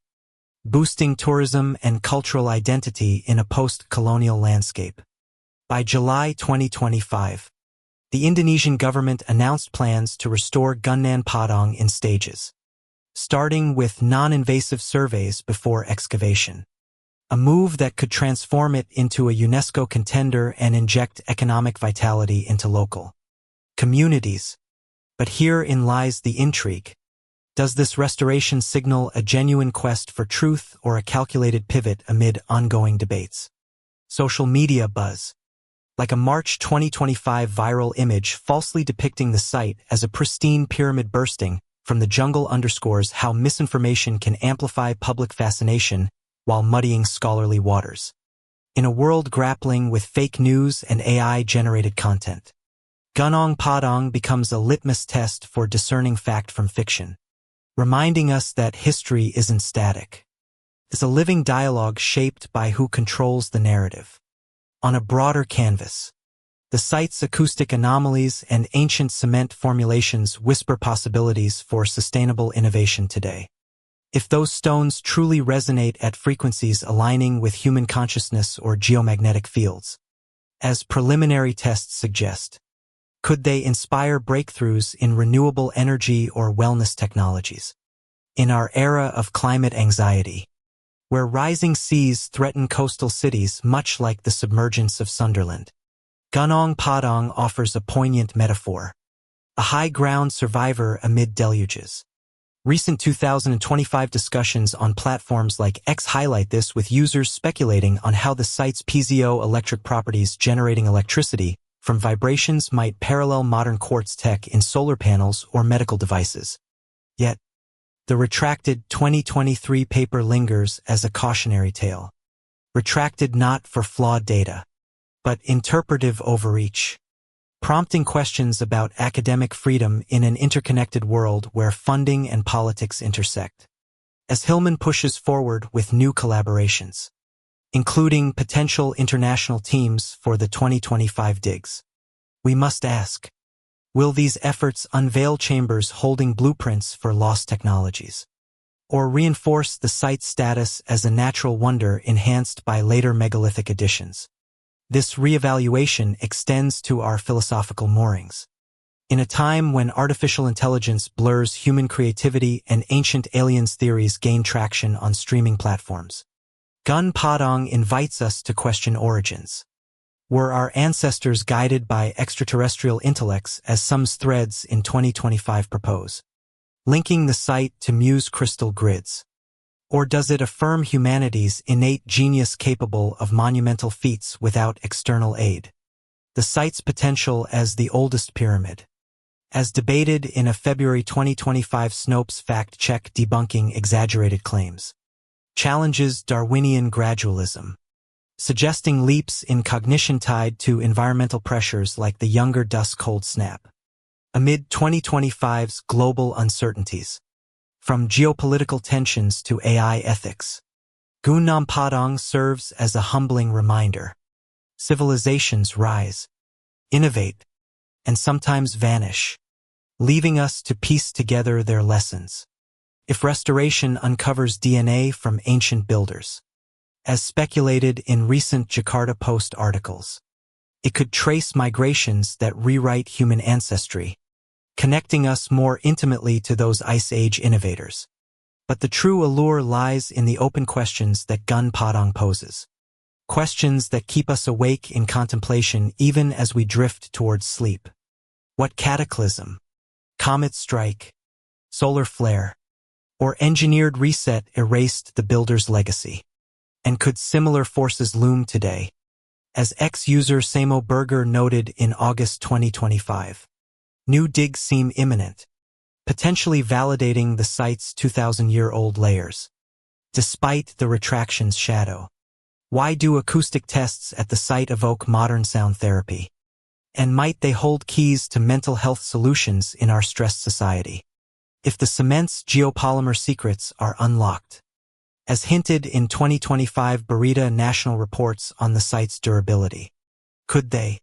boosting tourism and cultural identity in a post-colonial landscape. By July 2025, the Indonesian government announced plans to restore Gunung Padang in stages, starting with non-invasive surveys before excavation. A move that could transform it into a UNESCO contender and inject economic vitality into local communities. But herein lies the intrigue. Does this restoration signal a genuine quest for truth or a calculated pivot amid ongoing debates? Social media buzz. Like a March 2025 viral image falsely depicting the site as a pristine pyramid bursting from the jungle underscores how misinformation can amplify public fascination while muddying scholarly waters. In a world grappling with fake news and AI-generated content, Gunung Padang becomes a litmus test for discerning fact from fiction, reminding us that history isn't static. It's a living dialogue shaped by who controls the narrative. On a broader canvas, the site's acoustic anomalies and ancient cement formulations whisper possibilities for sustainable innovation today. If those stones truly resonate at frequencies aligning with human consciousness or geomagnetic fields, as preliminary tests suggest, could they inspire breakthroughs in renewable energy or wellness technologies? In our era of climate anxiety, where rising seas threaten coastal cities much like the submergence of Sunderland. Gunung Padang offers a poignant metaphor, a high-ground survivor amid deluges. Recent 2025 discussions on platforms like X highlight this, with users speculating on how the site's piezoelectric properties generating electricity from vibrations might parallel modern quartz tech in solar panels or medical devices. Yet, the retracted 2023 paper lingers as a cautionary tale. Retracted not for flawed data, but interpretive overreach, prompting questions about academic freedom in an interconnected world where funding and politics intersect. As Hillman pushes forward with new collaborations, including potential international teams for the 2025 digs, we must ask, will these efforts unveil chambers holding blueprints for lost technologies, or reinforce the site's status as a natural wonder enhanced by later megalithic additions? This reevaluation extends to our philosophical moorings. In a time when artificial intelligence blurs human creativity and ancient aliens theories gain traction on streaming platforms, Gun Padang invites us to question origins. Were our ancestors guided by extraterrestrial intellects, as some threads in 2025 propose, linking the site to Muse crystal grids? Or does it affirm humanity's innate genius capable of monumental feats without external aid? The site's potential as the oldest pyramid, as debated in a February 2025 Snopes fact-check debunking exaggerated claims, challenges Darwinian gradualism, suggesting leaps in cognition tied to environmental pressures like the younger dusk cold snap. Amid 2025's global uncertainties, from geopolitical tensions to AI ethics, Gunung Padang serves as a humbling reminder. Civilizations rise, innovate, and sometimes vanish, leaving us to piece together their lessons. If restoration uncovers DNA from ancient builders, as speculated in recent Jakarta Post articles, it could trace migrations that rewrite human ancestry, connecting us more intimately to those Ice Age innovators. But the true allure lies in the open questions that Gun Padang poses. Questions that keep us awake in contemplation even as we drift towards sleep. What cataclysm, comet strike, solar flare, or engineered reset erased the builder's legacy? And could similar forces loom today? As ex-user Samo Berger noted in August 2025, new digs seem imminent, potentially validating the site's 2,000-year-old layers. Despite the retraction's shadow, why do acoustic tests at the site evoke modern sound therapy? And might they hold keys to mental health solutions in our stressed society? If the cement's geopolymer secrets are unlocked, as hinted in 2025 Barita National reports on the site's durability, could they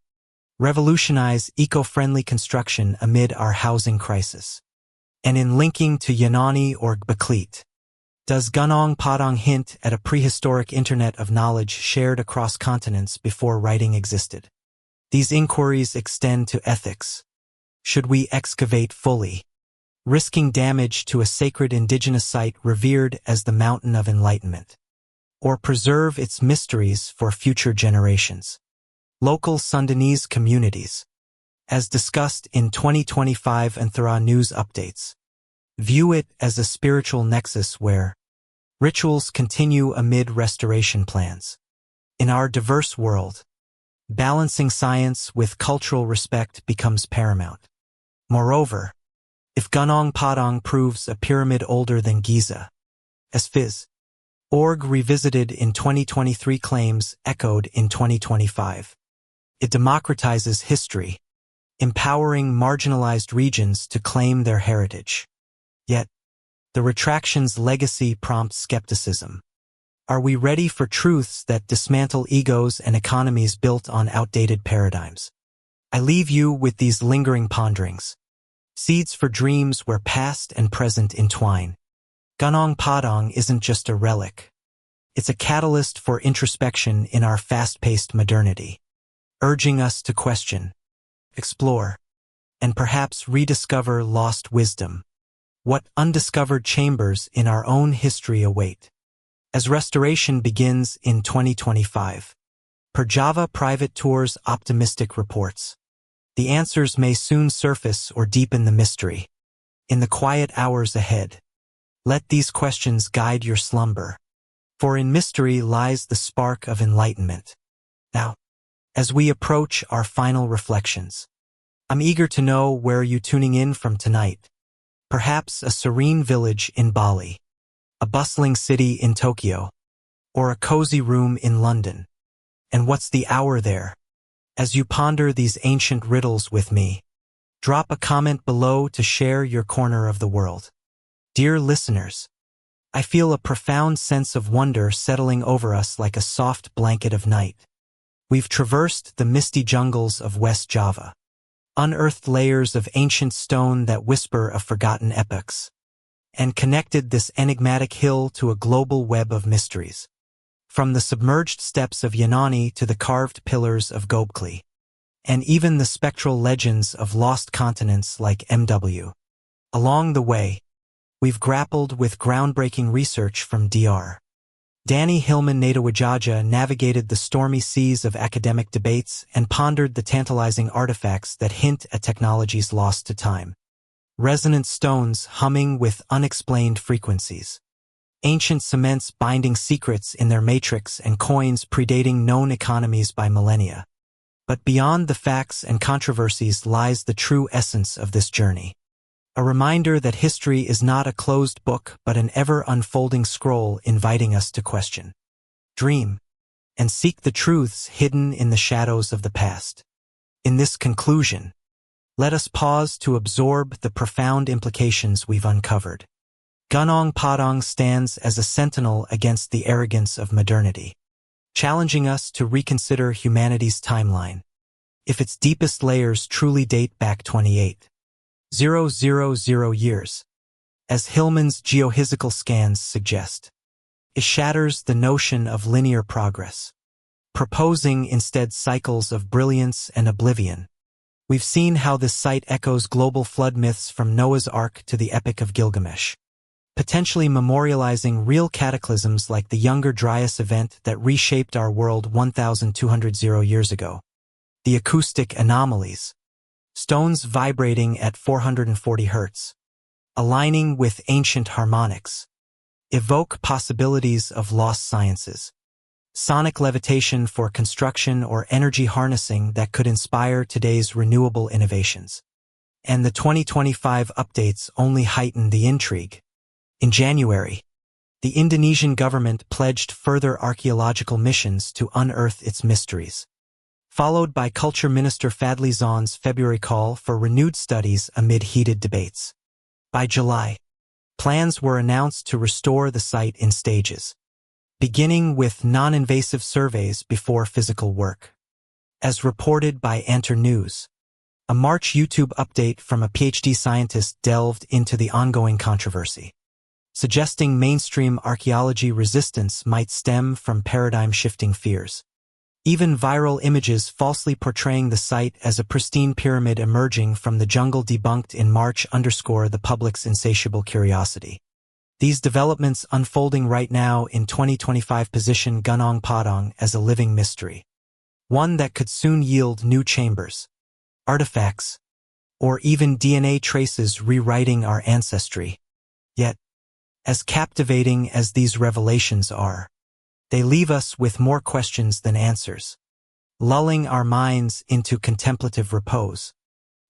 revolutionize eco-friendly construction amid our housing crisis? And in linking to Yunani or Baklit, does Gunung Padang hint at a prehistoric internet of knowledge shared across continents before writing existed? These inquiries extend to ethics. Should we excavate fully, risking damage to a sacred indigenous site revered as the mountain of enlightenment, or preserve its mysteries for future generations? Local Sundanese communities, as discussed in 2025 Anthara news updates, view it as a spiritual nexus where rituals continue amid restoration plans. In our diverse world, balancing science with cultural respect becomes paramount. Moreover, if Gunung Padang proves a pyramid older than Giza, as Phys.org revisited in 2023 claims echoed in 2025, it democratizes history, empowering marginalized regions to claim their heritage. Yet, the retraction's legacy prompts skepticism. Are we ready for truths that dismantle egos and economies built on outdated paradigms? I leave you with these lingering ponderings, seeds for dreams where past and present entwine. Gunung Padang isn't just a relic. It's a catalyst for introspection in our fast-paced modernity, urging us to question, explore, and perhaps rediscover lost wisdom. What undiscovered chambers in our own history await? as restoration begins in 2025. Per Java Private Tours optimistic reports. The answers may soon surface or deepen the mystery. In the quiet hours ahead, let these questions guide your slumber. For in mystery lies the spark of enlightenment. Now, as we approach our final reflections, I'm eager to know where you're tuning in from tonight. Perhaps a serene village in Bali, a bustling city in Tokyo, or a cozy room in London. And what's the hour there? As you ponder these ancient riddles with me, drop a comment below to share your corner of the world. Dear listeners, I feel a profound sense of wonder settling over us like a soft blanket of night. We've traversed the misty jungles of West Java, unearthed layers of ancient stone that whisper of forgotten epochs, and connected this enigmatic hill to a global web of mysteries. From the submerged steps of Yunani to the carved pillars of Göbekli, and even the spectral legends of lost continents like MW. Along the way, we've grappled with groundbreaking research from Dr. Danny Hillman Nadawajaja navigated the stormy seas of academic debates and pondered the tantalizing artifacts that hint at technologies lost to time. Resonant stones humming with unexplained frequencies. Ancient cements binding secrets in their matrix and coins predating known economies by millennia. But beyond the facts and controversies lies the true essence of this journey. A reminder that history is not a closed book but an ever-unfolding scroll inviting us to question, dream, and seek the truths hidden in the shadows of the past. In this conclusion, let us pause to absorb the profound implications we've uncovered. Gunung Padang stands as a sentinel against the arrogance of modernity, challenging us to reconsider humanity's timeline. If its deepest layers truly date back 28,000 years, as Hillman's geophysical scans suggest, it shatters the notion of linear progress, proposing instead cycles of brilliance and oblivion. We've seen how this site echoes global flood myths from Noah's Ark to the Epic of Gilgamesh, potentially memorializing real cataclysms like the Younger Dryas event that reshaped our world 1,200 years ago. The acoustic anomalies, stones vibrating at 440 Hz, aligning with ancient harmonics, evoke possibilities of lost sciences. Sonic levitation for construction or energy harnessing that could inspire today's renewable innovations. And the 2025 updates only heighten the intrigue. In January, the Indonesian government pledged further archaeological missions to unearth its mysteries, followed by Culture Minister Fadli Zon's February call for renewed studies amid heated debates. By July, plans were announced to restore the site in stages, beginning with non-invasive surveys before physical work. As reported by Antar News, a March YouTube update from a PhD scientist delved into the ongoing controversy, suggesting mainstream archaeology resistance might stem from paradigm-shifting fears. Even viral images falsely portraying the site as a pristine pyramid emerging from the jungle debunked in March underscore the public's insatiable curiosity. These developments unfolding right now in 2025 position Gunung Padang as a living mystery, one that could soon yield new chambers, artifacts, or even DNA traces rewriting our ancestry. Yet, as captivating as these revelations are, they leave us with more questions than answers, lulling our minds into contemplative repose.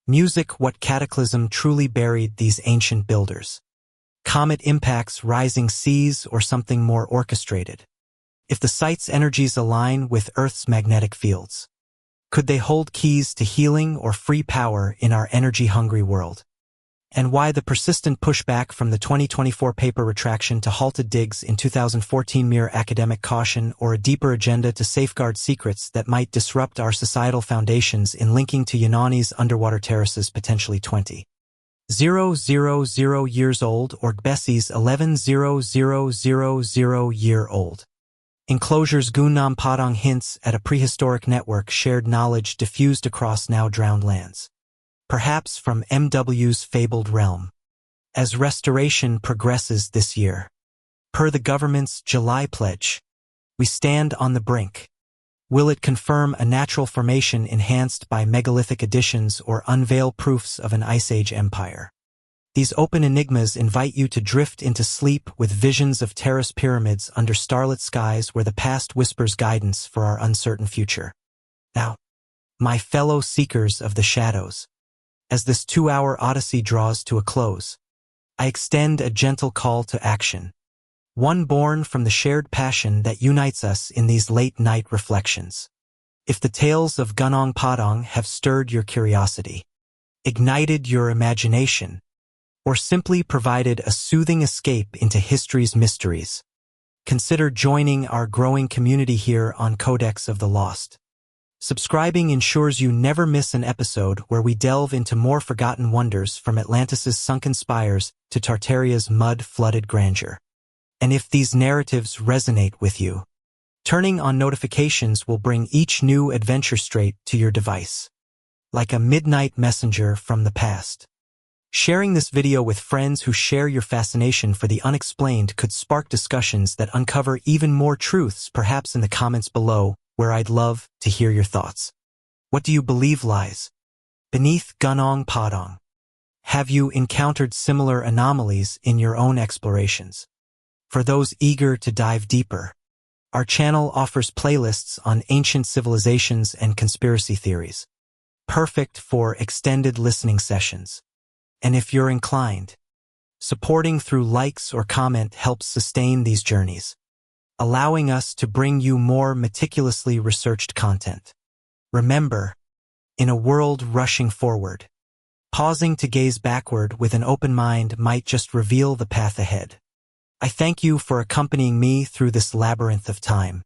Music, what cataclysm truly buried these ancient builders? Comet impacts, rising seas, or something more orchestrated? If the site's energies align with Earth's magnetic fields, could they hold keys to healing or free power in our energy-hungry world? And why the persistent pushback from the 2024 paper retraction to halted digs in 2014, mere academic caution or a deeper agenda to safeguard secrets that might disrupt our societal foundations in linking to Yunani's underwater terraces potentially 20,000 years old or Bessie's 11,000-year-old. Enclosures Gunung Padang hints at a prehistoric network shared knowledge diffused across now-drowned lands, perhaps from MW's fabled realm. As restoration progresses this year, Per the government's July pledge, we stand on the brink. Will it confirm a natural formation enhanced by megalithic additions or unveil proofs of an Ice Age empire? These open enigmas invite you to drift into sleep with visions of terrace pyramids under starlit skies where the past whispers guidance for our uncertain future. Now, my fellow seekers of the shadows, as this 2-hour odyssey draws to a close, I extend a gentle call to action, one born from the shared passion that unites us in these late-night reflections. If the tales of Gunung Padang have stirred your curiosity, ignited your imagination, or simply provided a soothing escape into history's mysteries, consider joining our growing community here on Codex of the Lost. Subscribing ensures you never miss an episode where we delve into more forgotten wonders from Atlantis' sunken spires to Tartaria's mud-flooded grandeur. And if these narratives resonate with you, turning on notifications will bring each new adventure straight to your device, like a midnight messenger from the past. Sharing this video with friends who share your fascination for the unexplained could spark discussions that uncover even more truths, perhaps in the comments below, where I'd love to hear your thoughts. What do you believe lies beneath Gunung Padang? Have you encountered similar anomalies in your own explorations? For those eager to dive deeper, our channel offers playlists on ancient civilizations and conspiracy theories, perfect for extended listening sessions. And if you're inclined, supporting through likes or comment helps sustain these journeys, allowing us to bring you more meticulously researched content. Remember, in a world rushing forward, pausing to gaze backward with an open mind might just reveal the path ahead. I thank you for accompanying me through this labyrinth of time.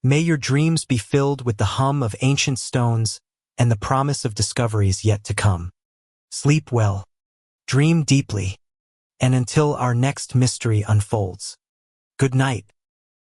May your dreams be filled with the hum of ancient stones and the promise of discoveries yet to come. Sleep well, dream deeply, and until our next mystery unfolds, good night.